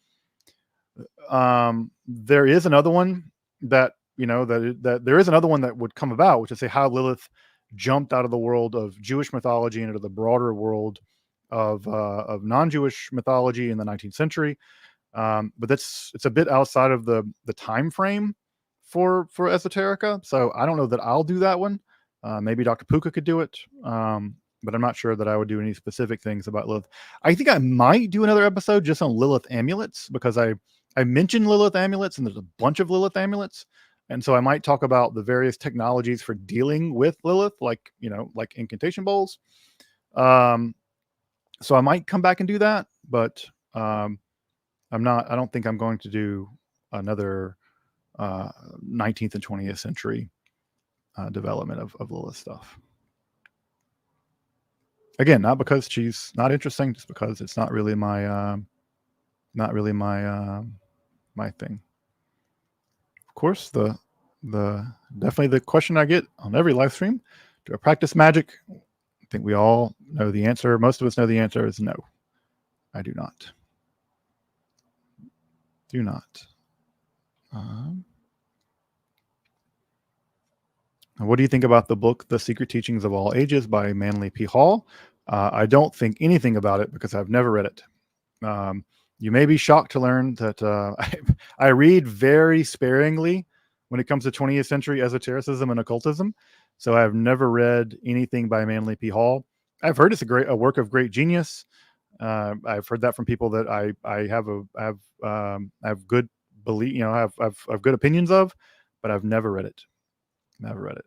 There is another one that there is another one that would come about, which is say how Lilith jumped out of the world of Jewish mythology into the broader world of non-Jewish mythology in the 19th century. But it's a bit outside of the time frame for Esoterica, so I don't know that I'll do that one. Maybe Dr. Puka could do it, but I'm not sure that I would do any specific things about Lilith. I think I might do another episode just on Lilith amulets, because I mentioned Lilith amulets, and there's a bunch of Lilith amulets. And so I might talk about the various technologies for dealing with Lilith, like incantation bowls. So I might come back and do that, but I don't think I'm going to do another 19th and 20th century development of Lilith stuff. Again, not because she's not interesting, just because it's not really my my thing. Of course, definitely the question I get on every live stream: do I practice magic think we all know the answer. Most of us know the answer is no. I do not. Do not. What do you think about the book, The Secret Teachings of All Ages by Manly P. Hall? I don't think anything about it because I've never read it. You may be shocked to learn that I read very sparingly when it comes to 20th century esotericism and occultism. So I've never read anything by Manly P. Hall. I've heard it's a work of great genius. I've heard that from people that I have good belief, I've good opinions of, but I've never read it. Never read it.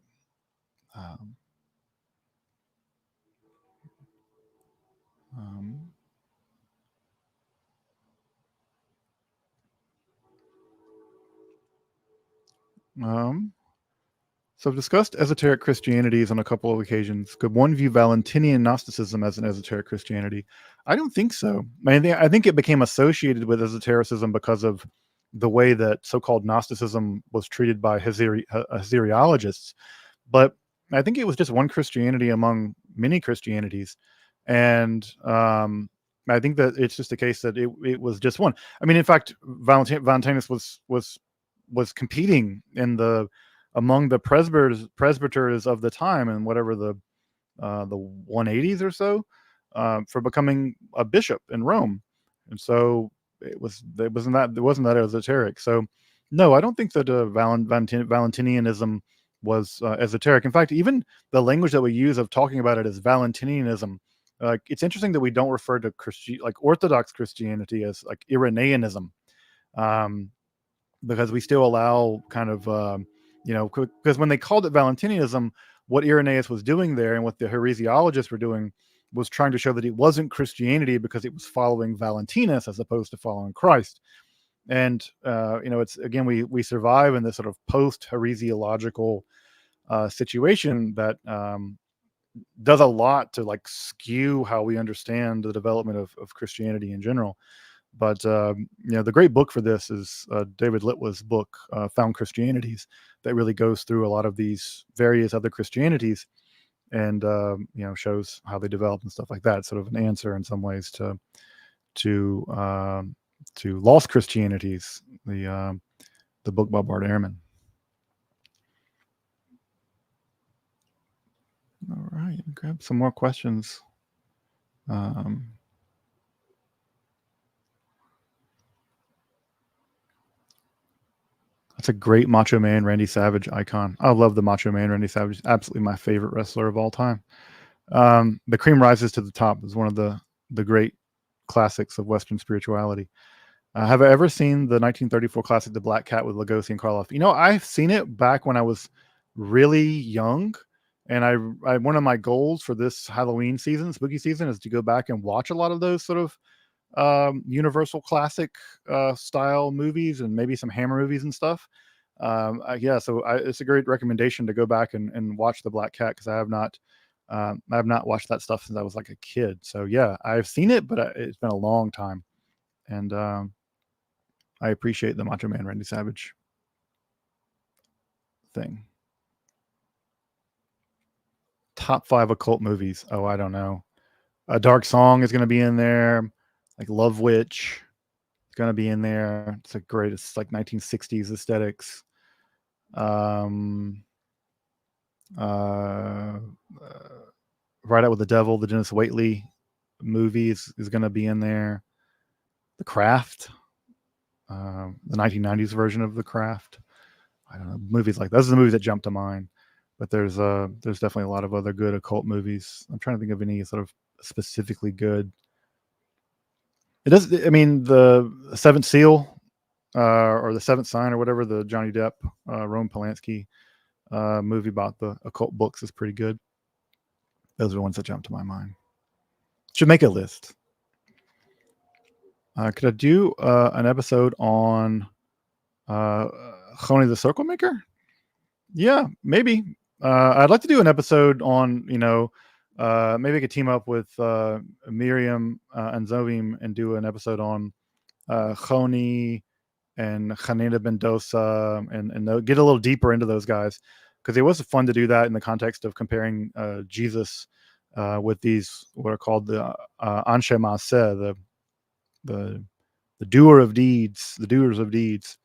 So I've discussed esoteric Christianities on a couple of occasions. Could one view Valentinian Gnosticism as an esoteric Christianity? I don't think so. I think it became associated with esotericism because of the way that so-called Gnosticism was treated by Hazaeriologists. But I think it was just one Christianity among many Christianities. And I think that it's just a case that it was just one. I mean, in fact, Valentinus was competing among the presbyters of the time, and whatever the 180s or so, for becoming a bishop in Rome. And so it wasn't that esoteric. So no, I don't think that Valentinianism was esoteric. In fact, even the language that we use of talking about it as Valentinianism, it's interesting that we don't refer to Orthodox Christianity as like Irenaeanism, because we still allow kind of because when they called it Valentinianism, what Irenaeus was doing there and what the heresiologists were doing was trying to show that it wasn't Christianity because it was following Valentinus as opposed to following Christ. And it's again, we survive in this sort of post heresiological situation that does a lot to like skew how we understand the development of Christianity in general. But the great book for this is David Litwa's book, Found Christianities, that really goes through a lot of these various other Christianities and shows how they developed and stuff like that. It's sort of an answer in some ways to Lost Christianities, the book by Bart Ehrman. All right, grab some more questions. That's a great Macho Man Randy Savage icon. I love the Macho Man Randy Savage. Absolutely my favorite wrestler of all time. The Cream Rises to the Top is one of the great classics of Western spirituality. Have I ever seen the 1934 classic The Black Cat with Lugosi and Karloff? I've seen it back when I was really young, and I one of my goals for this Halloween season, spooky season, is to go back and watch a lot of those sort of Universal classic style movies and maybe some Hammer movies and stuff. It's a great recommendation to go back and watch The Black Cat, because I have not watched that stuff since I was like a kid. So yeah, I've seen it, but it's been a long time, and I appreciate the Macho Man Randy Savage thing. Top 5 occult movies. Oh, I don't know. A Dark Song is going to be in there. Like Love Witch is going to be in there. It's like 1960s aesthetics. Ride Out with the Devil, the Dennis Waitley movie is going to be in there. The Craft, the 1990s version of The Craft. I don't know, movies like those are the movies that jump to mind. But there's definitely a lot of other good occult movies. I'm trying to think of any sort of specifically good. It does. I mean, the Seventh Seal, or the Seventh Sign, or whatever, the Johnny Depp, Roman Polanski movie about the occult books is pretty good. Those are the ones that jump to my mind. Should make a list. Could I do an episode on Choni the Circle Maker? Yeah, maybe. I'd like to do an episode on, maybe I could team up with Miriam and Zovim and do an episode on Choni and Hanina Mendoza and get a little deeper into those guys, because it was fun to do that in the context of comparing Jesus with these what are called the anshe maaseh, the the doer of deeds, the doers of deeds.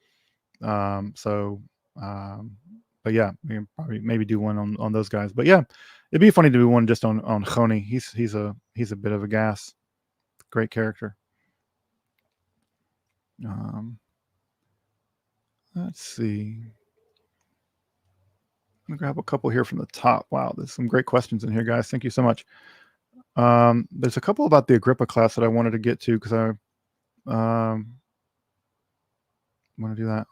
So, but yeah, we can probably maybe do one on those guys. But yeah, it'd be funny to do one just on Khoni. He's a bit of a gas. Great character. Let's see. I'm gonna grab a couple here from the top. Wow, there's some great questions in here, guys. Thank you so much. There's a couple about the Agrippa class that I wanted to get to because I want to do that.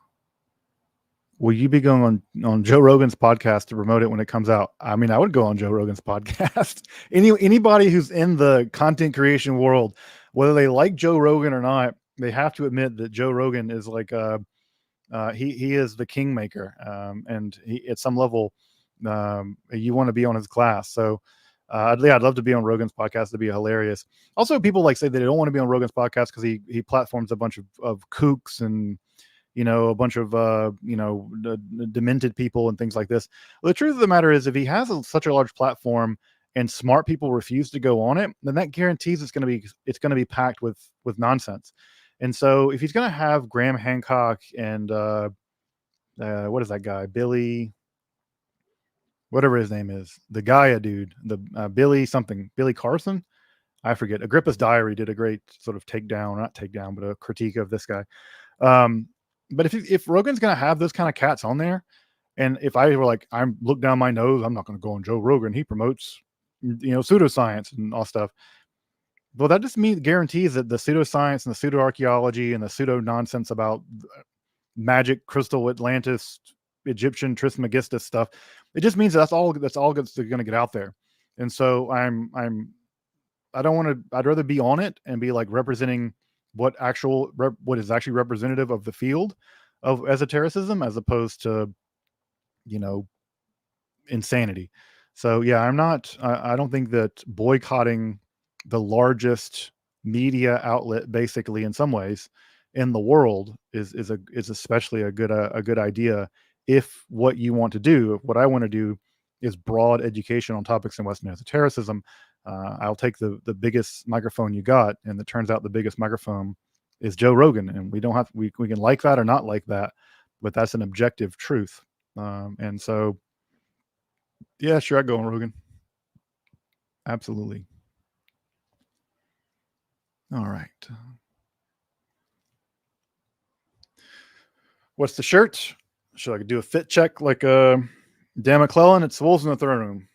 Will you be going on Joe Rogan's podcast to promote it when it comes out? I mean, I would go on Joe Rogan's podcast. Anybody who's in the content creation world, whether they like Joe Rogan or not, they have to admit that Joe Rogan is like he is the kingmaker, and at some level, you want to be on his class. So, I'd love to be on Rogan's podcast. It'd be hilarious. Also, people like say they don't want to be on Rogan's podcast because he platforms a bunch of kooks and a bunch of demented people and things like this. Well, the truth of the matter is, if he has such a large platform and smart people refuse to go on it, then that guarantees it's going to be packed with nonsense. And so, if he's going to have Graham Hancock and what is that guy, Billy, whatever his name is, the Gaia dude, the Billy Carson, I forget. Agrippa's Diary did a great sort of not takedown, but a critique of this guy. But if Rogan's going to have those kind of cats on there, and if I were like, I'm look down my nose, I'm not going to go on Joe Rogan. He promotes, pseudoscience and all stuff. Well, that just guarantees that the pseudoscience and the pseudo-archaeology and the pseudo-nonsense about magic, crystal Atlantis, Egyptian Trismegistus stuff, it just means that's all that's going to get out there. And so I don't want to, I'd rather be on it and be like representing what is actually representative of the field of esotericism as opposed to, insanity. So yeah, I don't think that boycotting the largest media outlet, basically in some ways in the world, is especially a good idea if what I want to do is broad education on topics in Western esotericism. I'll take the biggest microphone you got, and it turns out the biggest microphone is Joe Rogan, and we don't have we can like that or not like that, but that's an objective truth. And so, yeah, sure, I go on Rogan. Absolutely. All right. What's the shirt? Should I do a fit check like Dan McClellan? It's Wolves in the Throne Room.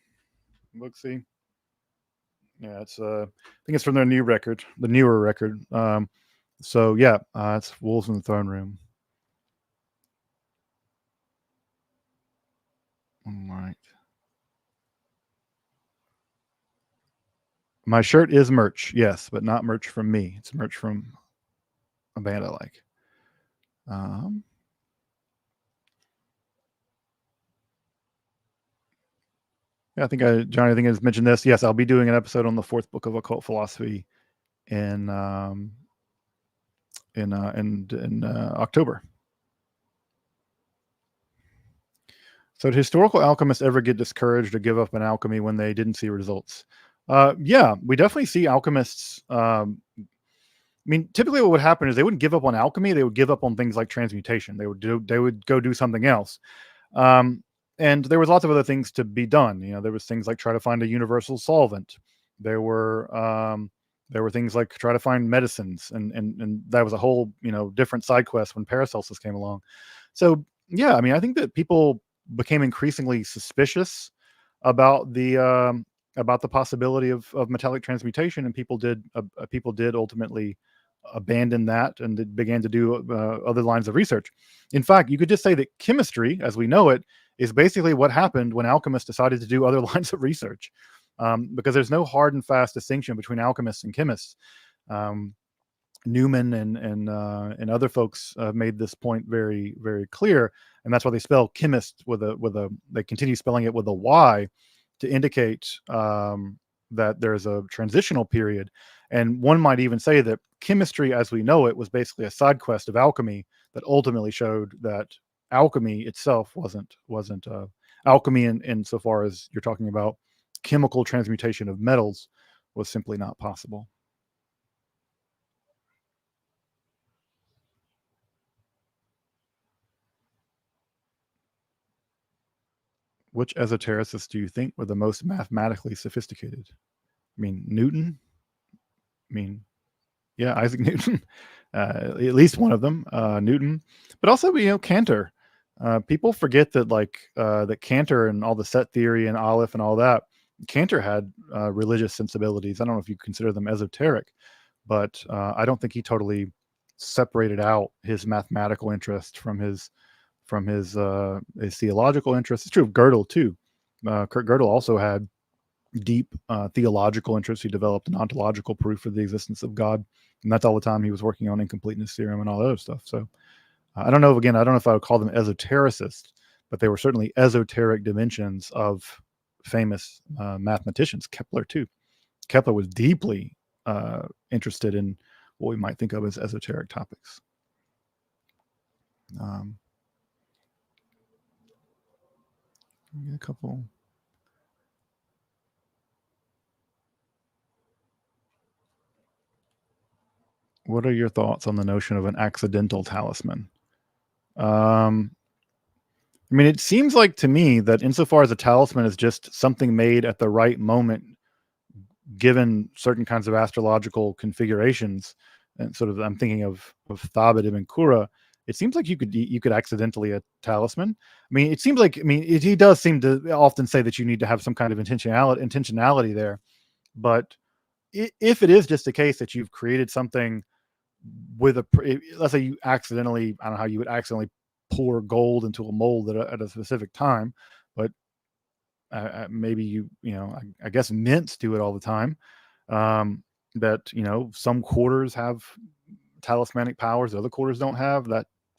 Look, see. Yeah, it's I think it's from their newer record. So yeah, it's Wolves in the Throne Room. All right. My shirt is merch, yes, but not merch from me. It's merch from a band I like. Yeah, I think Johnny, I think I mentioned this. Yes, I'll be doing an episode on the fourth book of occult philosophy in October. So did historical alchemists ever get discouraged or give up on alchemy when they didn't see results? Yeah, we definitely see alchemists. I mean, typically what would happen is they wouldn't give up on alchemy. They would give up on things like transmutation. They would go do something else. And there was lots of other things to be done. There was things like try to find a universal solvent. There were things like try to find medicines, and that was a whole different side quest when Paracelsus came along. So yeah, I mean, I think that people became increasingly suspicious about the possibility of metallic transmutation, and people did ultimately abandon that and began to do other lines of research. In fact, you could just say that chemistry, as we know it, is basically what happened when alchemists decided to do other lines of research, because there's no hard and fast distinction between alchemists and chemists. Newman and other folks made this point very, very clear, and that's why they spell chemist they continue spelling it with a Y to indicate that there's a transitional period. And one might even say that chemistry as we know it was basically a side quest of alchemy that ultimately showed that alchemy itself wasn't alchemy in so far as you're talking about chemical transmutation of metals was simply not possible. Which esotericists do you think were the most mathematically sophisticated? I mean, Newton? I mean, yeah, Isaac Newton. At least one of them, Newton. But also, Cantor. People forget that, that Cantor and all the set theory and Aleph and all that, Cantor had religious sensibilities. I don't know if you consider them esoteric, but I don't think he totally separated out his mathematical interest from his theological interest. It's true of Gödel too. Kurt Gödel also had deep theological interest. He developed an ontological proof for the existence of God, and that's all the time he was working on incompleteness theorem and all that other stuff. So I don't know. Again, I don't know if I would call them esotericists, but they were certainly esoteric dimensions of famous mathematicians. Kepler too. Kepler was deeply interested in what we might think of as esoteric topics. A couple. What are your thoughts on the notion of an accidental talisman? I mean, it seems like to me that insofar as a talisman is just something made at the right moment, given certain kinds of astrological configurations, and sort of, I'm thinking of Thabit ibn Qurra, it seems like you could accidentally a talisman. I mean, it seems like, he does seem to often say that you need to have some kind of intentionality there. But if it is just a case that you've created something with let's say you accidentally, I don't know how you would accidentally pour gold into a mold at a specific time, but maybe I guess mints do it all the time. That some quarters have talismanic powers, other quarters don't have.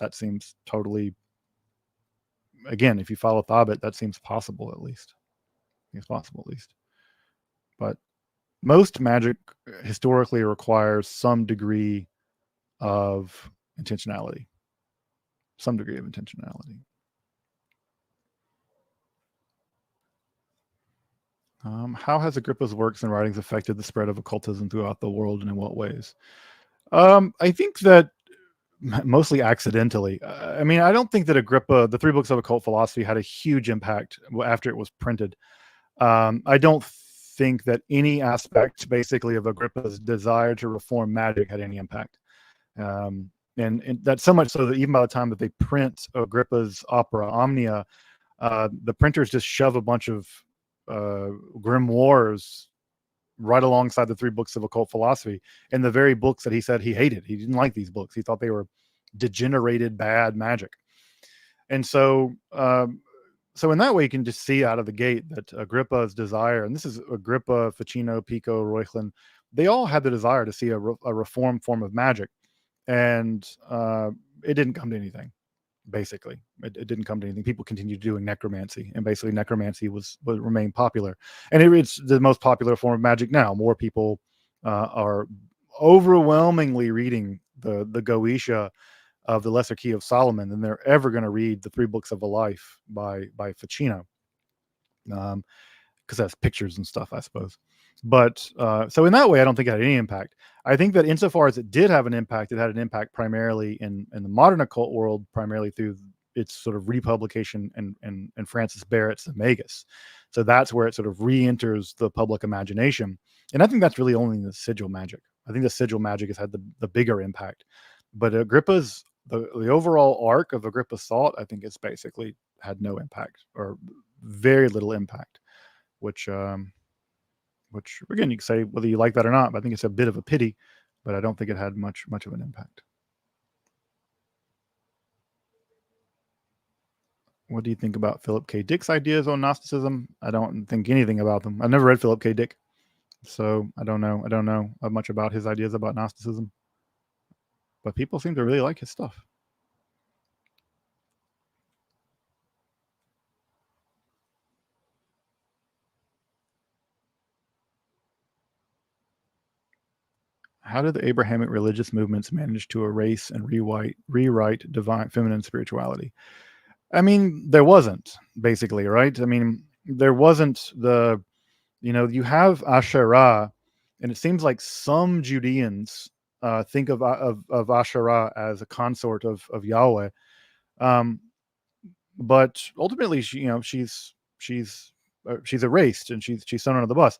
That seems totally, again, if you follow Thabit, that seems possible at least. It's possible at least. But most magic historically requires some degree of intentionality. Some degree of intentionality. How has Agrippa's works and writings affected the spread of occultism throughout the world, and in what ways? I think that mostly accidentally. I don't think that Agrippa, the 3 books of occult philosophy, had a huge impact after it was printed. I don't think that any aspect, basically, of Agrippa's desire to reform magic had any impact. And that's so much so that even by the time that they print Agrippa's opera Omnia, the printers just shove a bunch of grimoires right alongside the 3 books of occult philosophy, and the very books that he said he hated. He didn't like these books. He thought they were degenerated, bad magic. And so in that way, you can just see out of the gate that Agrippa's desire, and this is Agrippa, Ficino, Pico, Reuchlin, they all had the desire to see a reformed form of magic. And it didn't come to anything. Basically, it didn't come to anything. People continued doing necromancy, and basically necromancy would remain popular, and it's the most popular form of magic now. More people are overwhelmingly reading the Goetia of the Lesser Key of Solomon than they're ever going to read the 3 books of a life by Ficino, because that's pictures and stuff, I suppose. But so in that way, I don't think it had any impact. I think that insofar as it did have an impact, it had an impact primarily in the modern occult world, primarily through its sort of republication and Francis Barrett's Magus. So that's where it sort of re-enters the public imagination. And I think that's really only the sigil magic. I think the sigil magic has had the bigger impact. But Agrippa's, the overall arc of Agrippa's thought, I think it's basically had no impact, or very little impact, which again, you can say whether you like that or not, but I think it's a bit of a pity, but I don't think it had much of an impact. What do you think about Philip K. Dick's ideas on Gnosticism? I don't think anything about them. I've never read Philip K. Dick, so I don't know much about his ideas about Gnosticism, but people seem to really like his stuff. How did the Abrahamic religious movements manage to erase and rewrite divine feminine spirituality? There wasn't, basically, right? There wasn't you have Asherah, and it seems like some Judeans think of Asherah as a consort of Yahweh. Um, but ultimately, she's erased, and she's thrown under the bus.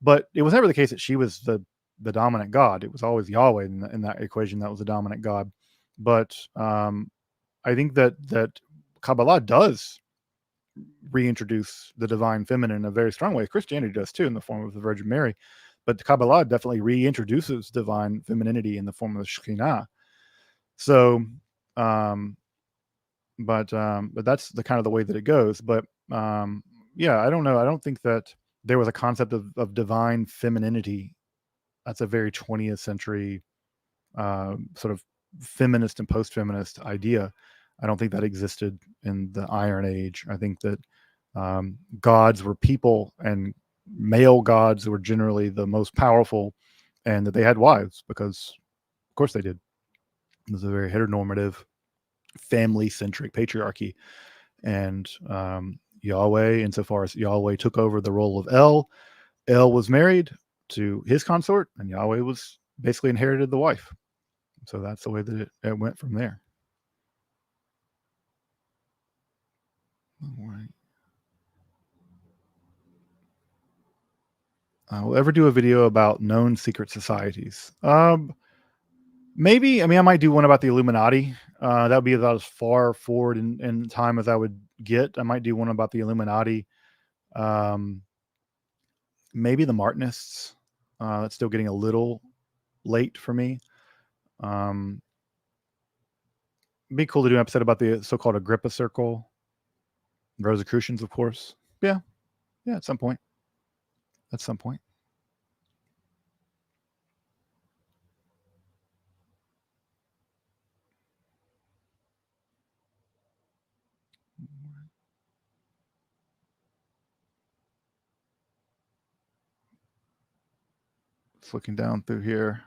But it was never the case that she was the dominant god. It was always Yahweh in that equation that was the dominant god. But I think that Kabbalah does reintroduce the divine feminine in a very strong way. Christianity does too, in the form of the Virgin Mary. But the Kabbalah definitely reintroduces divine femininity in the form of the Shekhinah. So, um, but that's the kind of the way that it goes. But yeah, I don't know. I don't think that there was a concept of divine femininity. That's a very 20th century sort of feminist and post-feminist idea. I don't think that existed in the Iron Age. I think that gods were people, and male gods were generally the most powerful, and that they had wives because, of course, they did. It was a very heteronormative, family-centric patriarchy, and Yahweh, insofar as Yahweh took over the role of El was married to his consort, and Yahweh was basically inherited the wife. So that's the way that it went from there. All right. Will ever do a video about known secret societies? Maybe. I mean, I might do one about the Illuminati. That would be about as far forward in time as I would get. I might do one about the Illuminati. Um, maybe the Martinists. That's still getting a little late for me. It'd be cool to do an episode about the so-called Agrippa Circle, Rosicrucians, of course. Yeah, at some point. At some point. Just looking down through here.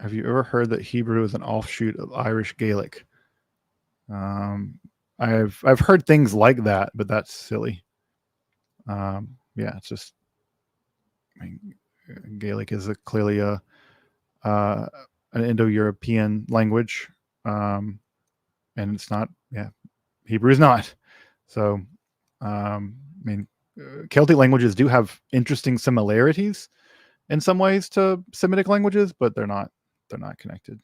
Have you ever heard that Hebrew is an offshoot of Irish Gaelic? I've heard things like that, but that's silly. Yeah, it's just, I mean, Gaelic is clearly an Indo-European language, and it's not. Yeah, Hebrew is not. So, I mean, Celtic languages do have interesting similarities in some ways to Semitic languages, but they're not connected.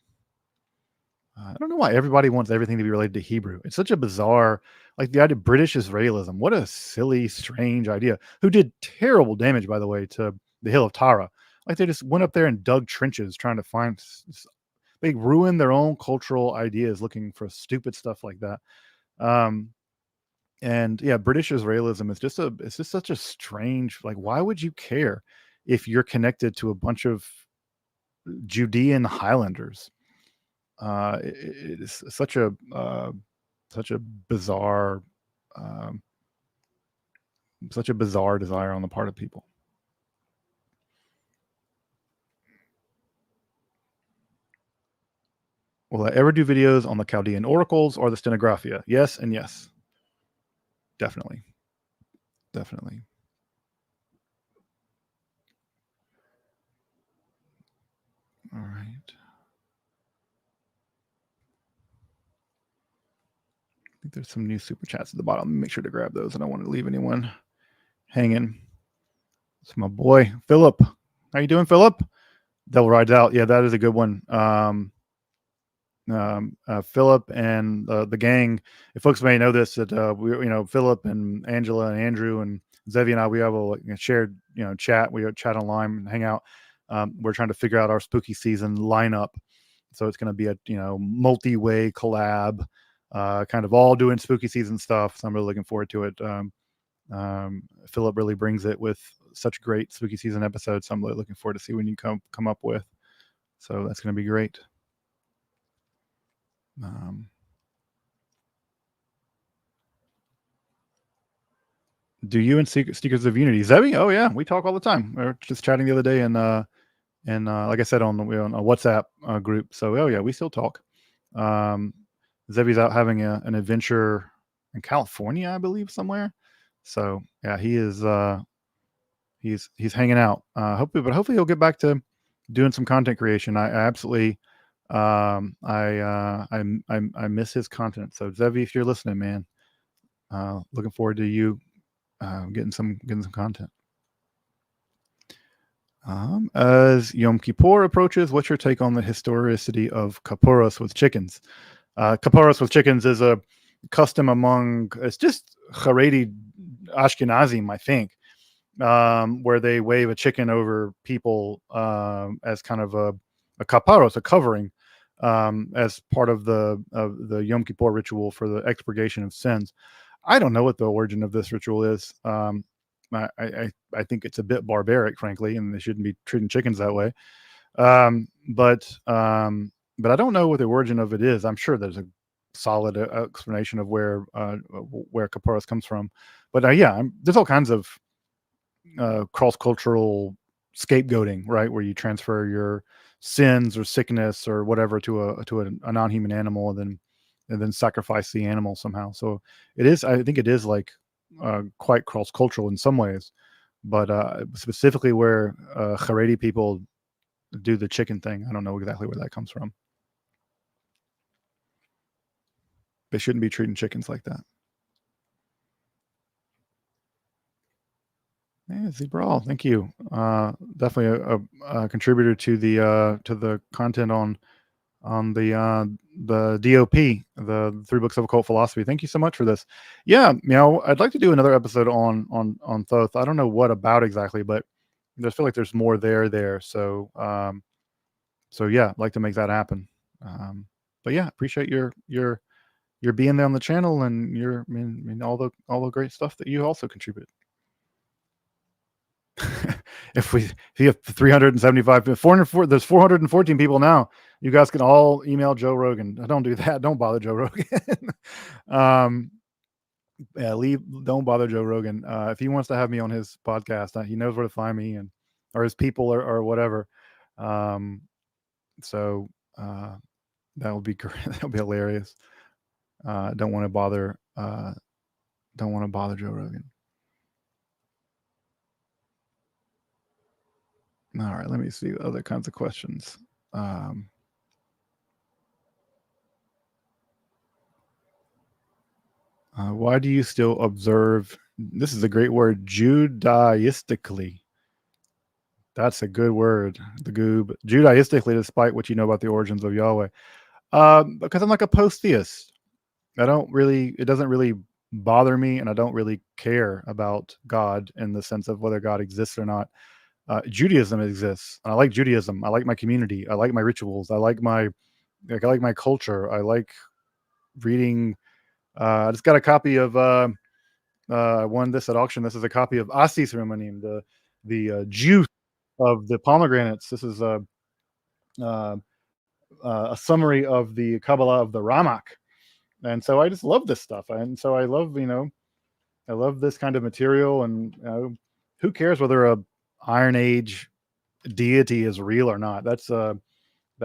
I don't know why everybody wants everything to be related to Hebrew. It's such a bizarre, like the idea of British Israelism. What a silly, strange idea. Who did terrible damage, by the way, to the Hill of Tara. Like they just went up there and dug trenches trying to find. They ruined their own cultural ideas looking for stupid stuff like that. And yeah, British Israelism is it's just such a strange. Like, why would you care if you're connected to a bunch of Judean Highlanders? It is such a bizarre, um, such a bizarre desire on the part of people. Will I ever do videos on the Chaldean oracles or the stenographia? Yes, and yes, definitely. All right. I think there's some new super chats at the bottom. Make sure to grab those. I don't want to leave anyone hanging. It's my boy Philip. How you doing, Philip? Devil Rides Out. Yeah, that is a good one. Philip and the gang. If folks may know this, that Philip and Angela and Andrew and Zevi and I, we have a shared chat. We chat online and hang out. We're trying to figure out our spooky season lineup. So it's going to be a multi-way collab, kind of all doing spooky season stuff. So I'm really looking forward to it. Philip really brings it with such great spooky season episodes. So I'm really looking forward to see what you come up with. So that's going to be great. Do you and Seekers of Unity, Zebi? Oh yeah, we talk all the time. We were just chatting the other day, and like I said, on a WhatsApp group. So oh yeah, we still talk. Zebi's out having an adventure in California, I believe, somewhere. So yeah, he is he's hanging out. Hopefully he'll get back to doing some content creation. I absolutely I miss his content. So Zevi, if you're listening, man, looking forward to you getting some content. As Yom Kippur approaches, what's your take on the historicity of kaporos with chickens? Kaporos with chickens is a custom among, it's just Haredi Ashkenazim, I think, where they wave a chicken over people as kind of a kaparos, a covering, as part of the Yom Kippur ritual for the expurgation of sins. I don't know what the origin of this ritual is. I think it's a bit barbaric, frankly, and they shouldn't be treating chickens that way. But I don't know what the origin of it is. I'm sure there's a solid explanation of where kaparos comes from. But yeah, there's all kinds of cross-cultural scapegoating, right, where you transfer your sins or sickness or whatever to a non-human animal, and then sacrifice the animal somehow. So I think it is like quite cross-cultural in some ways, but specifically where Haredi people do the chicken thing, I don't know exactly where that comes from. They shouldn't be treating chickens like that. Yeah, Zebral, thank you. Definitely a contributor to the content on the DOP, the 3 books of occult philosophy. Thank you so much for this. Yeah, I'd like to do another episode on Thoth. I don't know what about exactly, but I feel like there's more there. So yeah, I'd like to make that happen. But yeah, appreciate your being there on the channel, and all the great stuff that you also contribute. If you have 375, 404, there's 414 people now. You guys can all email Joe Rogan. Don't do that. Don't bother Joe Rogan. Yeah, don't bother Joe Rogan. If he wants to have me on his podcast, he knows where to find me, or his people, or whatever. So that would be great. That would be hilarious. Don't want to bother Joe Rogan. All right, let me see other kinds of questions. Why do you still observe? This is a great word, Judaistically. That's a good word. The goob. Judaistically, despite what you know about the origins of Yahweh. Because I'm like a post-theist. It doesn't really bother me, and I don't really care about God in the sense of whether God exists or not. Judaism exists, and I like Judaism. I like my community. I like my rituals. I like my culture. I like reading. I just got a copy of I won this at auction. This is a copy of Asis Romanim, the juice of the pomegranates. This is a summary of the Kabbalah of the Ramak, and so I just love this stuff. And so I love this kind of material. And who cares whether a Iron Age deity is real or not? That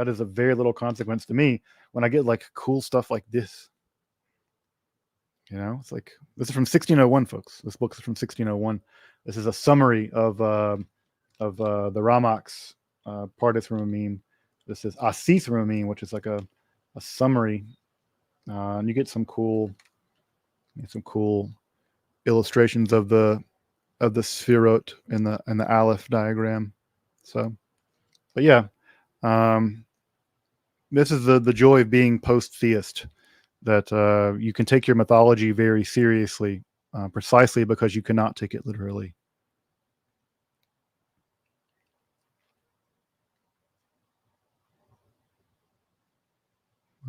is a very little consequence to me when I get like cool stuff like this. It's like, this is from 1601, folks. This book is from 1601. This is a summary of the Ramak's Pardes Rumim. This is Asis Rumim, which is like a summary, and you get some cool illustrations of the Sphirot in the Aleph diagram. So, but yeah, this is the joy of being post-theist, that you can take your mythology very seriously, precisely because you cannot take it literally.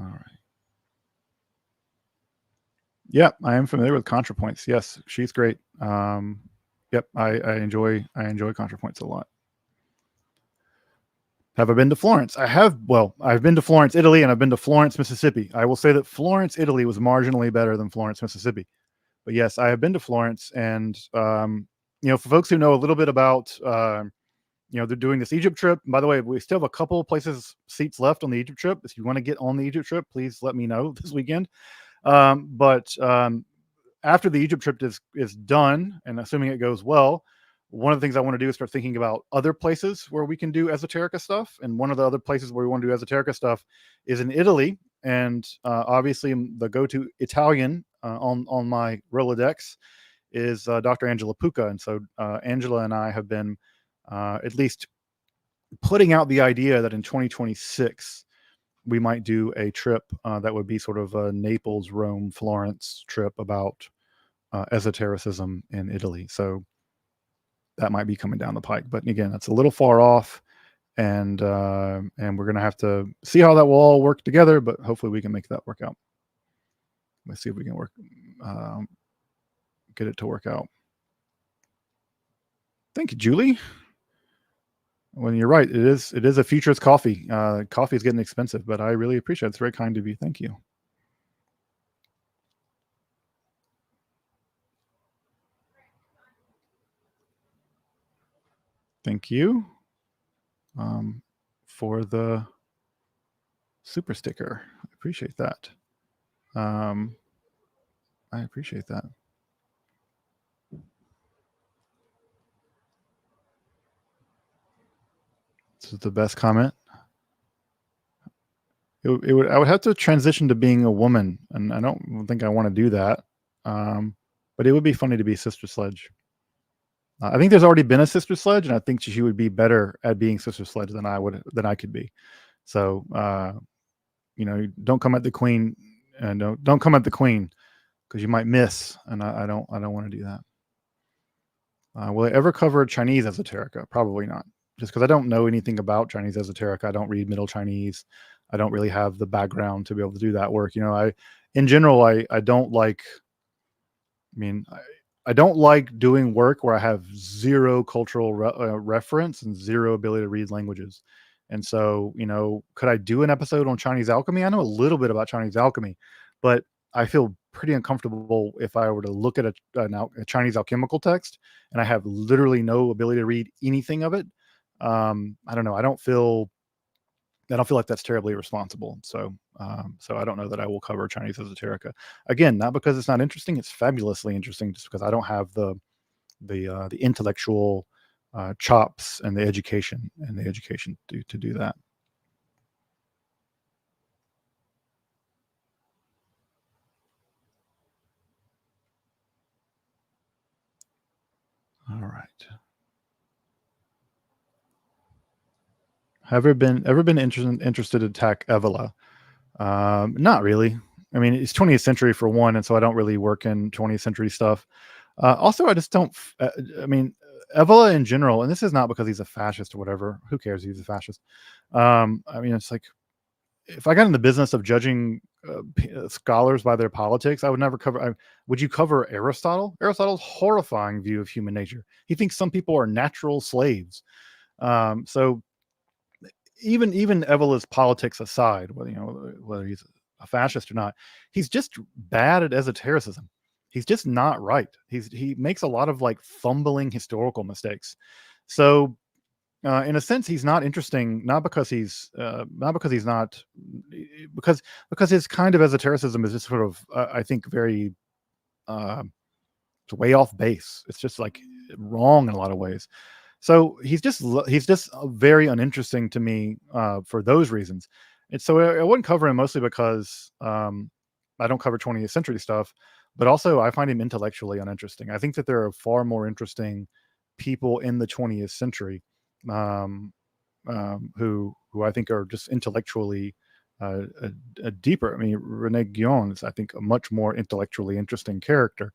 All right. Yeah, I am familiar with ContraPoints. Yes, she's great. Yep, I enjoy ContraPoints a lot. Have I been to Florence? I have. Well, I've been to Florence, Italy, and I've been to Florence, Mississippi. I will say that Florence, Italy was marginally better than Florence, Mississippi. But yes, I have been to Florence, and for folks who know a little bit about, they're doing this Egypt trip. And by the way, we still have a couple of seats left on the Egypt trip. If you want to get on the Egypt trip, please let me know this weekend. But after the Egypt trip is done, and assuming it goes well, one of the things I want to do is start thinking about other places where we can do Esoterica stuff. And one of the other places where we want to do Esoterica stuff is in Italy. And obviously, the go-to Italian on my Rolodex is Dr. Angela Pucca. And so Angela and I have been at least putting out the idea that in 2026 we might do a trip that would be sort of a Naples, Rome, Florence trip about esotericism in Italy. So that might be coming down the pike, but again, that's a little far off, and we're going to have to see how that will all work together. But hopefully, we can make that work out. Let's see if we can get it to work out. Thank you, Julie. Well, you're right. It is a futurist coffee. Coffee is getting expensive, but I really appreciate it. It's very kind of you. Thank you. Thank you for the super sticker. I appreciate that. I appreciate that. This is the best comment. I would have to transition to being a woman, and I don't think I want to do that. But it would be funny to be Sister Sledge. I think there's already been a Sister Sledge, and I think she would be better at being Sister Sledge than I could be. So don't come at the Queen, and don't come at the Queen, because you might miss, and I don't want to do that. Will I ever cover Chinese Esoterica? Probably not, just because I don't know anything about Chinese Esoterica. I don't read Middle Chinese. I don't really have the background to be able to do that work. In general, I don't like. I mean, I don't like doing work where I have zero cultural reference and zero ability to read languages. And so, could I do an episode on Chinese alchemy? I know a little bit about Chinese alchemy, but I feel pretty uncomfortable if I were to look at a Chinese alchemical text and I have literally no ability to read anything of it. I don't know. I don't feel like that's terribly irresponsible. So I don't know that I will cover Chinese Esoterica. Again, not because it's not interesting. It's fabulously interesting, just because I don't have the intellectual chops and the education to do that. All right. Have you ever been interested to attack Evola? Not really. I mean, it's 20th century for one, and so I don't really work in 20th century stuff. Also, I just don't. I mean, Evola in general, and this is not because he's a fascist or whatever. Who cares if he's a fascist? I mean, it's like, if I got in the business of judging scholars by their politics, I would never cover. Would you cover Aristotle? Aristotle's horrifying view of human nature. He thinks some people are natural slaves. So even Evola's politics aside, whether he's a fascist or not, he's just bad at esotericism. He's just not right. He makes a lot of like fumbling historical mistakes. So in a sense, he's not interesting, not because he's not, because his kind of esotericism is just sort of I think very way off base. It's just like wrong in a lot of ways. So he's just very uninteresting to me for those reasons. And so I wouldn't cover him, mostly because I don't cover 20th century stuff, but also I find him intellectually uninteresting. I think that there are far more interesting people in the 20th century who I think are just intellectually deeper. I mean, Rene Guion is, I think, a much more intellectually interesting character.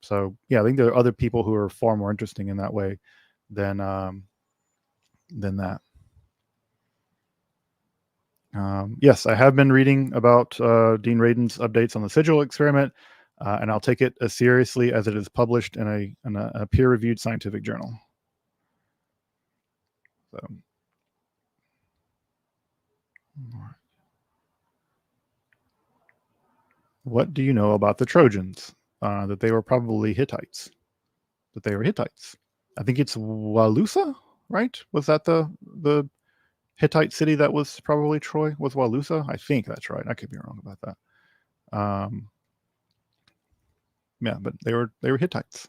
So yeah, I think there are other people who are far more interesting in that way than that. Yes, I have been reading about Dean Radin's updates on the sigil experiment, and I'll take it as seriously as it is published in a peer-reviewed scientific journal. So, what do you know about the Trojans? That they were probably Hittites. I think it's Walusa, right? Was that the Hittite city that was probably Troy? Was Walusa? I think that's right. I could be wrong about that. Yeah, but they were Hittites.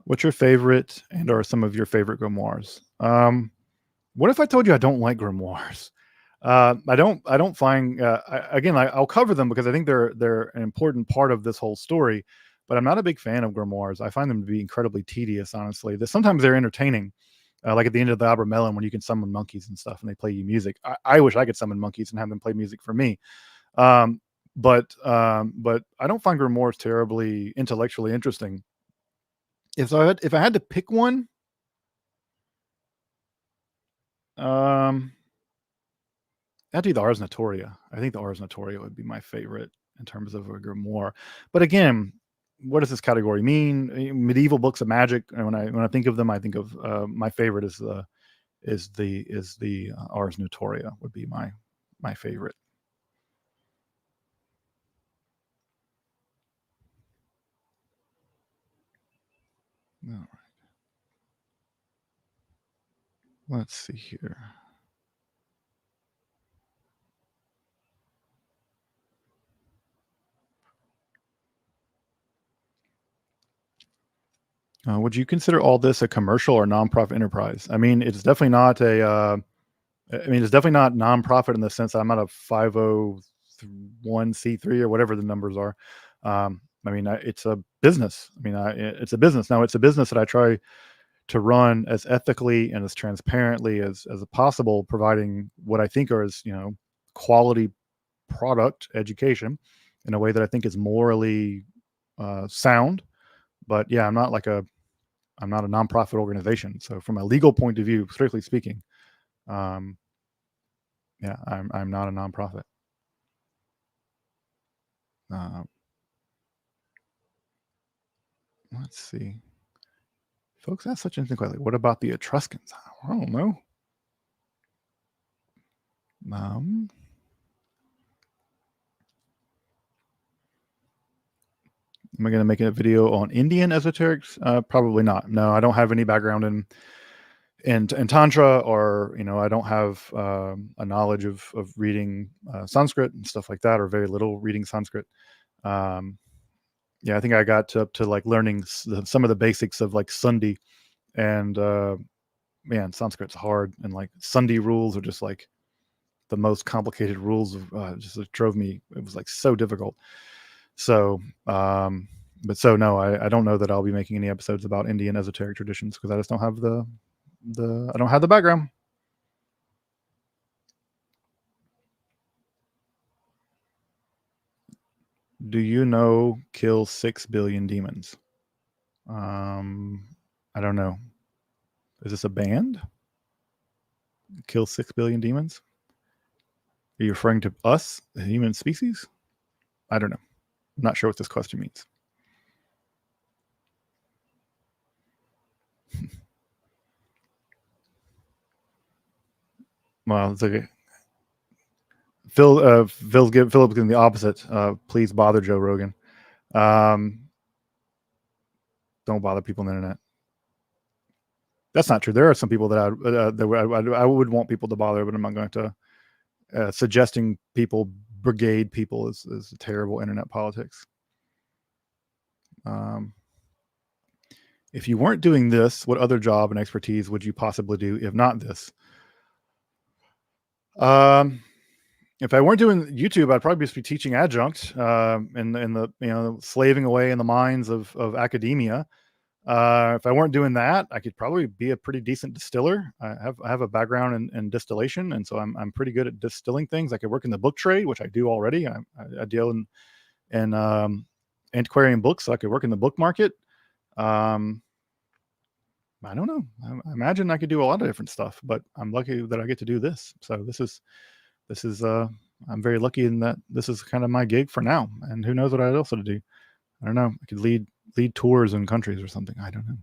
What's your favorite and or some of your favorite grimoires? What if I told you I don't like grimoires? I don't find. I'll cover them because I think they're an important part of this whole story. But I'm not a big fan of grimoires. I find them to be incredibly tedious, honestly. That sometimes they're entertaining, like at the end of the Abramelin when you can summon monkeys and stuff, and they play you music. I wish I could summon monkeys and have them play music for me. Um, but I don't find grimoires terribly intellectually interesting. If I had to pick one, um, that'd be the Ars Notoria. I think the Ars Notoria would be my favorite in terms of a grimoire. But again, what does this category mean? Medieval books of magic. And when I think of them, I think of my favorite is the Ars Notoria would be my favorite. All right. Let's see here. Would you consider all this a commercial or nonprofit enterprise? I mean, it's definitely not it's definitely not nonprofit in the sense that I'm not a 501c3 or whatever the numbers are. It's a business. It's a business. Now, it's a business that I try to run as ethically and as transparently as possible, providing what I think are as quality product education in a way that I think is morally sound. But yeah, I'm not a nonprofit organization. So from a legal point of view, strictly speaking, um, yeah, I'm not a nonprofit. Uh, let's see, folks. That's such an interesting question. What about the Etruscans? I don't know. Um, am I going to make a video on Indian esoterics? Probably not. No, I don't have any background in tantra, or I don't have a knowledge of reading Sanskrit and stuff like that, or very little reading Sanskrit. Yeah, I think I got up to like learning some of the basics of like Sundhi, and man, Sanskrit's hard, and like Sundhi rules are just like the most complicated rules of just it drove me. It was like so difficult. So, but no, I don't know that I'll be making any episodes about Indian esoteric traditions because I just don't have I don't have the background. Do you know kill 6 billion demons? I don't know. Is this a band? Kill 6 billion demons? Are you referring to us, the human species? I don't know. I'm not sure what this question means. Well, it's okay. Philip's giving the opposite. Please bother Joe Rogan. Don't bother people on the internet. That's not true. There are some people that I would want people to bother, but I'm not going to. Suggesting people brigade people is terrible internet politics. If you weren't doing this, what other job and expertise would you possibly do if not this? If I weren't doing YouTube, I'd probably just be teaching adjunct in the slaving away in the mines of academia. If I weren't doing that, I could probably be a pretty decent distiller. I have a background in distillation, and so I'm pretty good at distilling things. I could work in the book trade, which I do already. I deal in antiquarian books, so I could work in the book market. I don't know. I imagine I could do a lot of different stuff, but I'm lucky that I get to do this. So this is I'm very lucky in that this is kind of my gig for now. And who knows what I'd also do. I don't know. I could lead tours in countries or something. I don't know.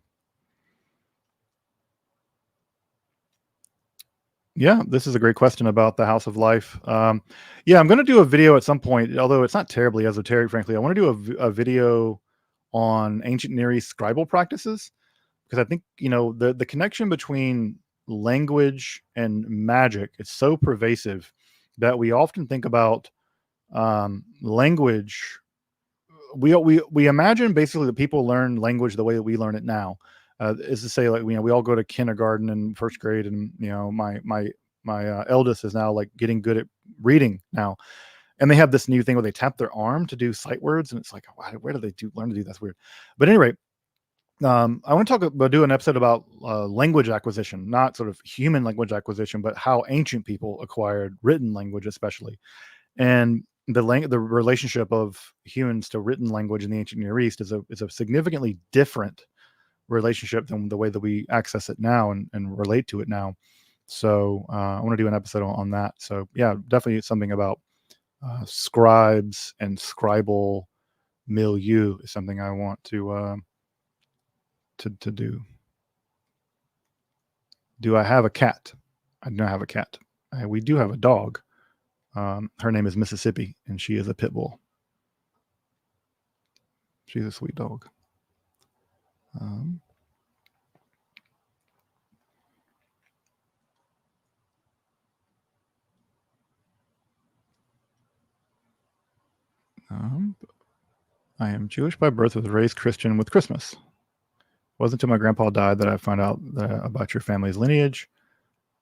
Yeah, this is a great question about the House of Life. Yeah, I'm going to do a video at some point, although it's not terribly esoteric, frankly. I want to do a video on ancient Near East scribal practices, because I think the connection between language and magic is so pervasive that we often think about language we imagine basically that people learn language the way that we learn it now. Is to say, like, we all go to kindergarten and first grade, and my eldest is now like getting good at reading now, and they have this new thing where they tap their arm to do sight words, and it's like, where do they learn to do that? That's weird. But anyway, I want to do an episode about language acquisition, not sort of human language acquisition, but how ancient people acquired written language, especially, and the relationship of humans to written language in the ancient Near East is a significantly different relationship than the way that we access it now and relate to it now. So I want to do an episode on that. So yeah, definitely something about scribes and scribal milieu is something I want to do. Do I have a cat? I don't have a cat. We do have a dog. Her name is Mississippi, and she is a pit bull. She's a sweet dog. I am Jewish by birth, was raised Christian with Christmas. It wasn't until my grandpa died that I found out about your family's lineage.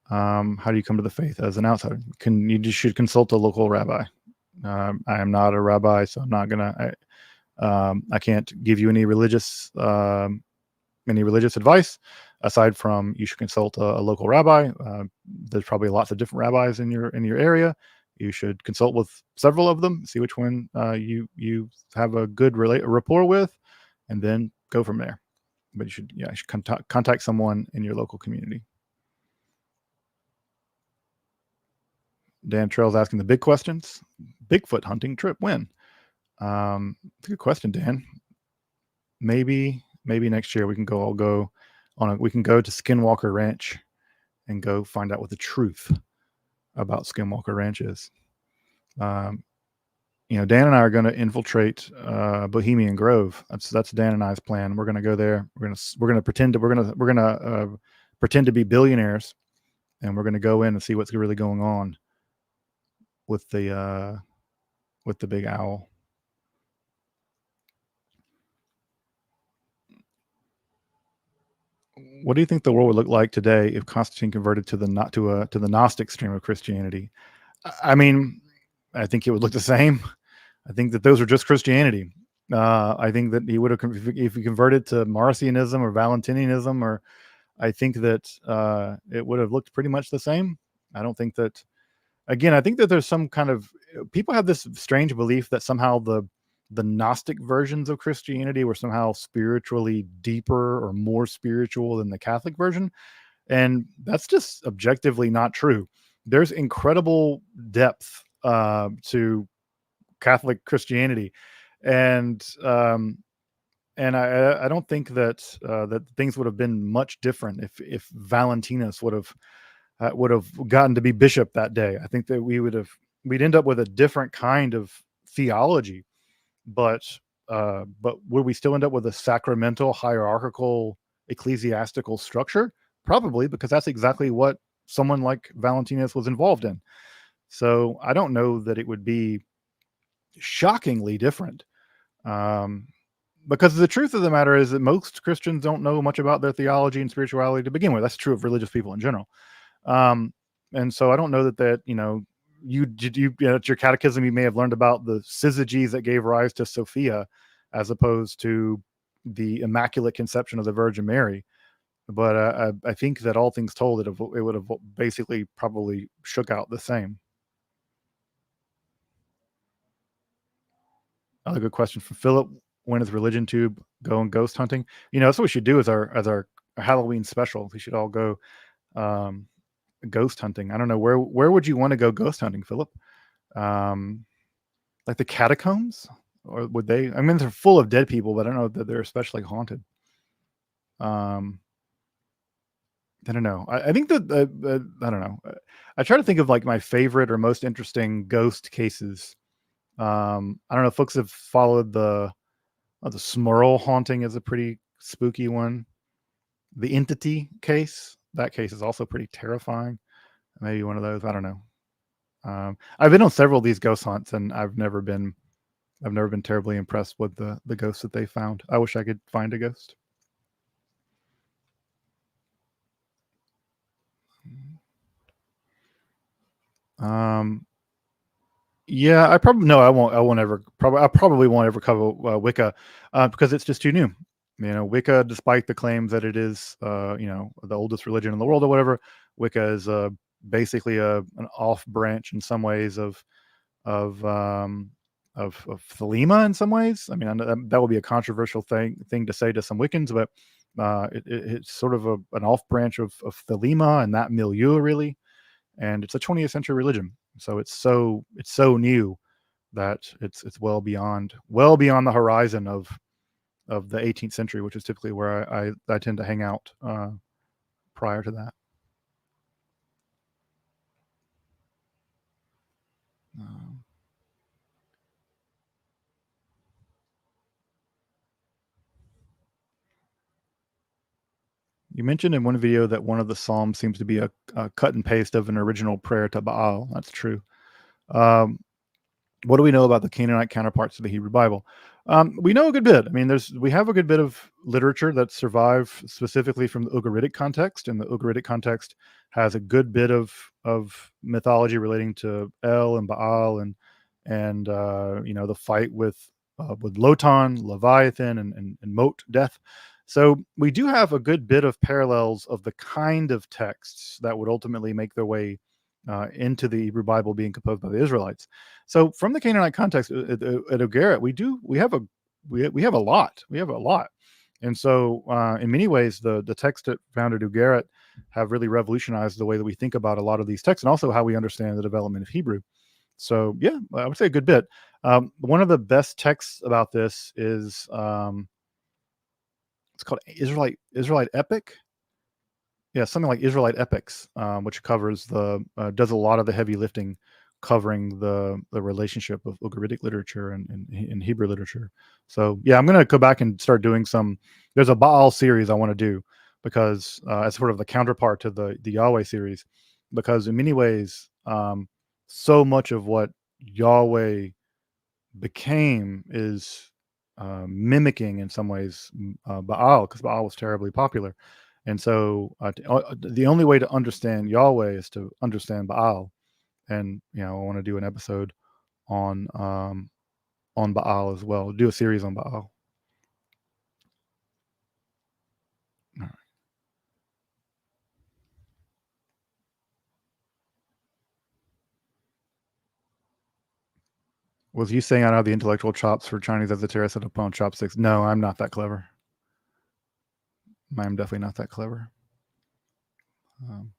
How do you come to the faith as an outsider? You should consult a local rabbi. I am not a rabbi, so I'm not gonna. I can't give you any religious advice aside from you should consult a local rabbi. There's probably lots of different rabbis in your area. You should consult with several of them, see which one you have a good rapport with, and then go from there. But you should contact someone in your local community. Dan Trail's asking the big questions. Bigfoot hunting trip, when? It's a good question, Dan. Maybe next year we can go to Skinwalker Ranch and go find out what the truth about Skinwalker Ranch is. Dan and I are going to infiltrate Bohemian Grove. That's Dan and I's plan. We're going to go there. We're going to pretend to be billionaires, and we're going to go in and see what's really going on with the big owl. What do you think the world would look like today if Constantine converted to the Gnostic stream of Christianity? I mean, I think it would look the same. I think that those are just Christianity. I think that he would have, if he converted to Marcianism or Valentinianism, or I think that it would have looked pretty much the same. I don't think that. Again, I think that there's some kind of, people have this strange belief that somehow the Gnostic versions of Christianity were somehow spiritually deeper or more spiritual than the Catholic version. And that's just objectively not true. There's incredible depth to Catholic Christianity. And I don't think that that things would have been much different if Valentinus would have gotten to be bishop that day. I think that we'd end up with a different kind of theology, but would we still end up with a sacramental, hierarchical, ecclesiastical structure? Probably, because that's exactly what someone like Valentinus was involved in. So I don't know that it would be shockingly different. Because the truth of the matter is that most Christians don't know much about their theology and spirituality to begin with. That's true of religious people in general. And so I don't know that at your catechism, you may have learned about the syzygies that gave rise to Sophia, as opposed to the Immaculate Conception of the Virgin Mary. But I think that all things told, it would have basically probably shook out the same. Another good question from Philip: when is Religion Tube going ghost hunting? That's what we should do as our Halloween special. We should all go ghost hunting. I don't know, where would you want to go ghost hunting, Philip? Like the catacombs, or would they? I mean, they're full of dead people, but I don't know that they're especially haunted. I don't know. I think that I don't know. I try to think of like my favorite or most interesting ghost cases. I don't know if folks have followed the Smurl haunting is a pretty spooky one. The Entity case, that case is also pretty terrifying. Maybe one of those. I don't know. I've been on several of these ghost hunts, and I've never been I've never been terribly impressed with the ghosts that they found. I wish I could find a ghost. Yeah, I probably no, I won't. I won't ever. Probably, I probably won't ever cover Wicca because it's just too new. Wicca, despite the claims that it is, the oldest religion in the world or whatever, Wicca is basically an off branch in some ways of um, of Thelema in some ways. I mean, I know that would be a controversial thing to say to some Wiccans, but it's sort of an off branch of Thelema and that milieu really, and it's a 20th century religion. So it's so new that it's well beyond the horizon of the 18th century, which is typically where I tend to hang out prior to that. Um, you mentioned in one video that one of the psalms seems to be a cut and paste of an original prayer to Baal. That's true. Um, what do we know about the Canaanite counterparts of the Hebrew Bible? We know a good bit. I mean, we have a good bit of literature that survived specifically from the Ugaritic context, and the Ugaritic context has a good bit of mythology relating to El and Baal and the fight with Lotan, Leviathan, and Mot, death. So we do have a good bit of parallels of the kind of texts that would ultimately make their way into the Hebrew Bible being composed by the Israelites. So from the Canaanite context at Ugarit, we have a lot, and so in many ways the texts that found at Ugarit have really revolutionized the way that we think about a lot of these texts and also how we understand the development of Hebrew. So yeah, I would say a good bit. One of the best texts about this is it's called Israelite Epic. Yeah, something like Israelite Epics, which covers does a lot of the heavy lifting, covering the relationship of Ugaritic literature and Hebrew literature. So yeah, I'm gonna go back and start doing some. There's a Baal series I want to do because as sort of the counterpart to the Yahweh series, because in many ways, so much of what Yahweh became is mimicking in some ways Baal, because Baal was terribly popular. And so the only way to understand Yahweh is to understand Baal. And I want to do an episode on Baal as well. Do a series on Baal. All right. Was you saying I don't have the intellectual chops for Chinese esoterics and upon chopsticks? No, I'm not that clever. I'm definitely not that clever. Um,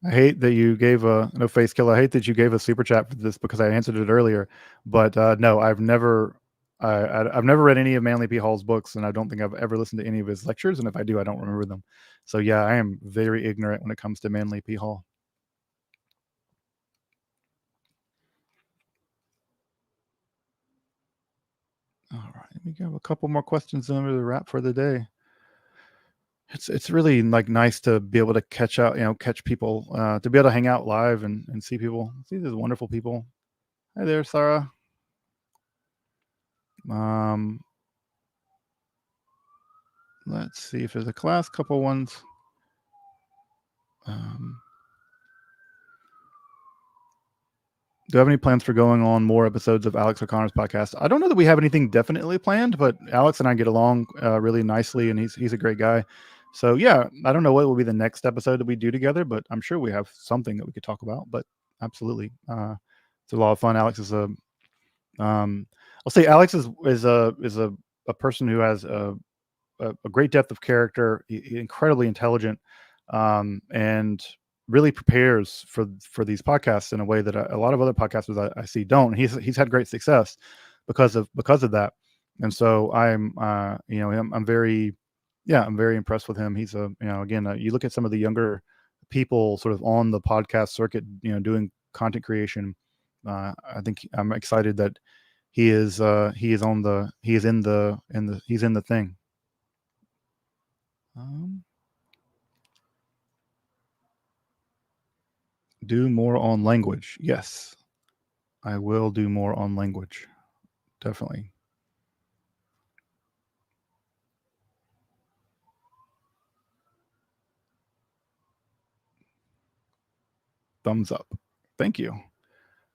I hate that you gave a no face kill. I hate that you gave a super chat for this because I answered it earlier. But no, I've never read any of Manly P. Hall's books, and I don't think I've ever listened to any of his lectures. And if I do, I don't remember them. So yeah, I am very ignorant when it comes to Manly P. Hall. All right, let me have a couple more questions and then we'll wrap for the day. It's really like nice to be able to catch people, to be able to hang out live and see people, see these wonderful people. Hi there, Sarah. Um, let's see if there's a last couple ones. Um, do you have any plans for going on more episodes of Alex O'Connor's podcast? I don't know that we have anything definitely planned, but Alex and I get along really nicely, and he's a great guy. So yeah, I don't know what will be the next episode that we do together, but I'm sure we have something that we could talk about. But absolutely, it's a lot of fun. Alex is um, I'll say Alex is a person who has a great depth of character, incredibly intelligent, and really prepares for these podcasts in a way that a lot of other podcasters I see don't. He's had great success because of that, and so I'm very I'm very impressed with him. He's again, you look at some of the younger people sort of on the podcast circuit, doing content creation. I think I'm excited that he is in the thing. Um, do more on language. Yes, I will do more on language. Definitely. Thumbs up. Thank you.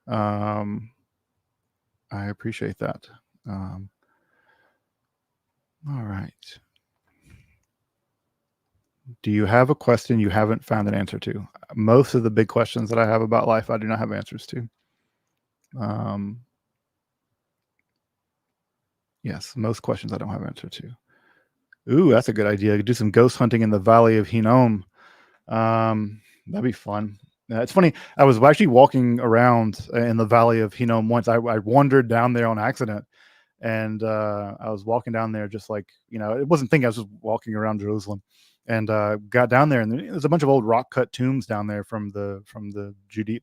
I appreciate that. All right. Do you have a question you haven't found an answer to? Most of the big questions that I have about life, I do not have answers to. Yes, most questions I don't have answer to. Ooh, that's a good idea. Do some ghost hunting in the Valley of Hinnom. That'd be fun. It's funny. I was actually walking around in the Valley of Hinnom once. I wandered down there on accident, and I was walking down there just like, it wasn't thinking. I was just walking around Jerusalem, and got down there, and there's a bunch of old rock cut tombs down there from the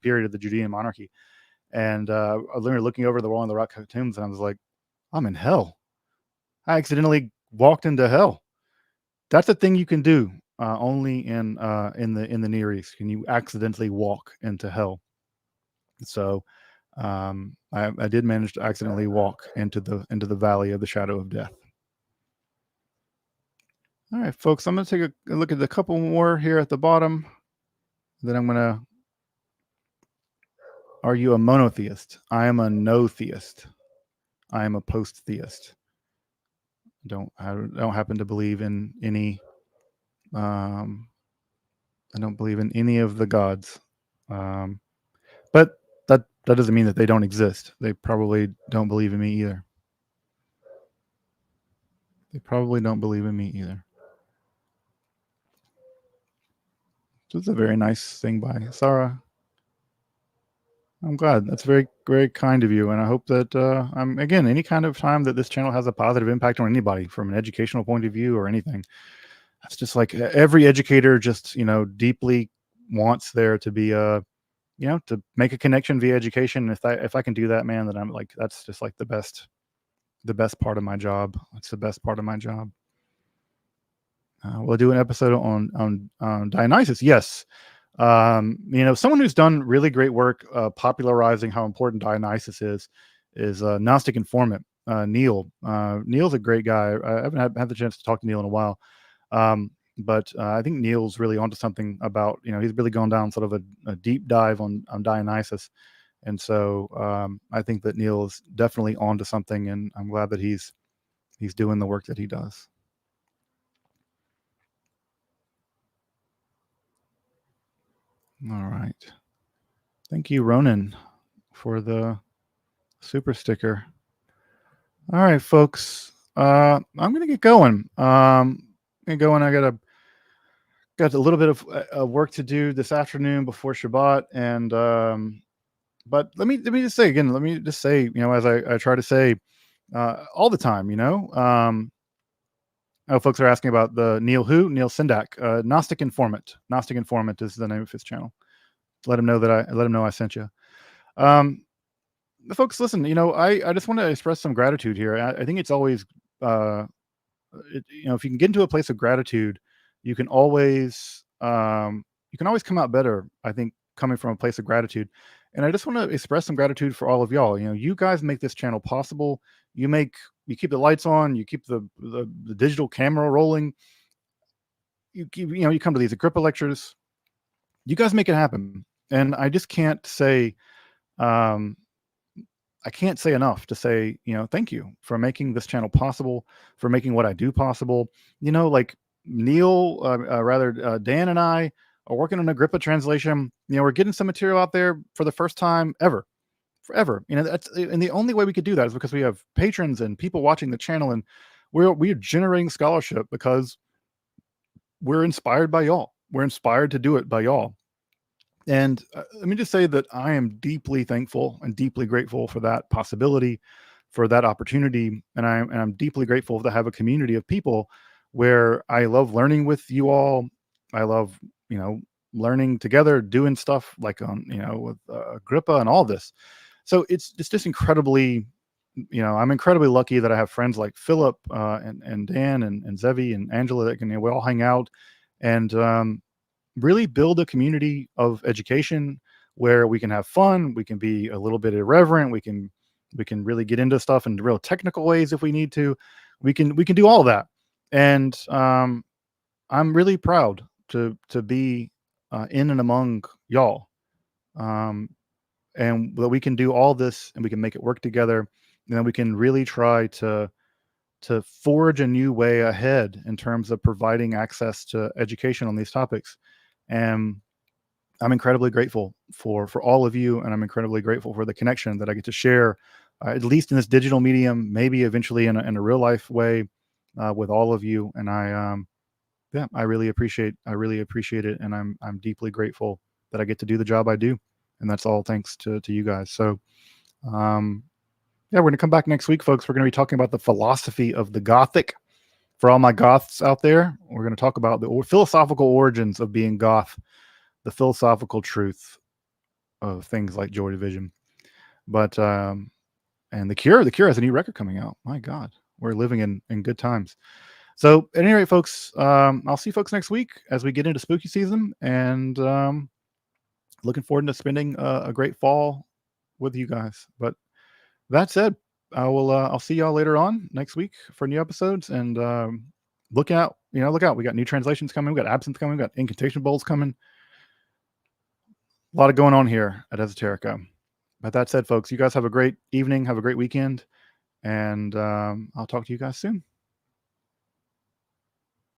period of the Judean monarchy. And I was literally looking over the wall of the rock cut tombs, and I was like, I'm in hell. I accidentally walked into hell. That's a thing you can do only in the Near East. Can you accidentally walk into hell? So I did manage to accidentally walk into the valley of the shadow of death. All right, folks, I'm going to take a look at a couple more here at the bottom. Then I'm going to. Are you a monotheist? I am a no theist. I am a post theist. I don't happen to believe in any. I don't believe in any of the gods, but that doesn't mean that they don't exist. They probably don't believe in me either. They probably don't believe in me either. So it's a very nice thing by Sarah. I'm glad. That's very, very kind of you. And I hope that, again, any kind of time that this channel has a positive impact on anybody from an educational point of view or anything, that's just like every educator just, deeply wants there to be to make a connection via education. If I can do that, man, then I'm like, that's just like the best part of my job. It's the best part of my job. We'll do an episode on Dionysus. Yes. Someone who's done really great work popularizing how important Dionysus is Gnostic informant Neil. Neil's a great guy. I haven't had the chance to talk to Neil in a while, but I think Neil's really onto something about, he's really gone down sort of a deep dive on Dionysus, and so I think that Neil is definitely onto something, and I'm glad that he's doing the work that he does. All right. Thank you, Ronan, for the super sticker. All right, folks. I'm gonna get going. I got a little bit of work to do this afternoon before Shabbat, and but let me just say again. Let me just say, as I try to say all the time, folks are asking about the Neil Sindak, Gnostic Informant. Gnostic Informant is the name of his channel. Let him know I sent you. Folks, listen, I just want to express some gratitude here. I think it's always, if you can get into a place of gratitude, you can always come out better. I think coming from a place of gratitude, and I just want to express some gratitude for all of y'all. You guys make this channel possible. You keep the lights on. You keep the digital camera rolling. You come to these Agrippa lectures. You guys make it happen, and I just can't say. I can't say enough to say, thank you for making this channel possible, for making what I do possible. Like Neil, Dan and I are working on Agrippa translation. We're getting some material out there for the first time forever. And the only way we could do that is because we have patrons and people watching the channel, and we're generating scholarship because we're inspired by y'all. We're inspired to do it by y'all. And let me just say that I am deeply thankful and deeply grateful for that possibility, for that opportunity. And I'm deeply grateful to have a community of people where I love learning with you all. I love, learning together, doing stuff like with Agrippa and all this. So it's just incredibly, I'm incredibly lucky that I have friends like Philip and Dan and Zevi and Angela that can, we all hang out and really build a community of education where we can have fun. We can be a little bit irreverent. We can, We can really get into stuff in real technical ways if we need to. We can do all of that. And I'm really proud to be in and among y'all. And that we can do all this and we can make it work together. And then we can really try to forge a new way ahead in terms of providing access to education on these topics. And I'm incredibly grateful for all of you, and I'm incredibly grateful for the connection that I get to share, at least in this digital medium, maybe eventually in a real life way, with all of you. And I really appreciate it, and I'm deeply grateful that I get to do the job I do, and that's all thanks to you guys. So, yeah, we're gonna come back next week, folks. We're gonna be talking about the philosophy of the Gothic. For all my Goths out there, we're gonna talk about the philosophical origins of being Goth, the philosophical truth of things like Joy Division. But and the Cure has a new record coming out. My God, we're living in good times. So at any rate, folks, I'll see you folks next week as we get into spooky season, and looking forward to spending a great fall with you guys. But that said, I'll see y'all later on next week for new episodes, and look out. We got new translations coming. We got absinthe coming. We got incantation bowls coming. A lot of going on here at Esoterica. But that said, folks, you guys have a great evening. Have a great weekend. And I'll talk to you guys soon.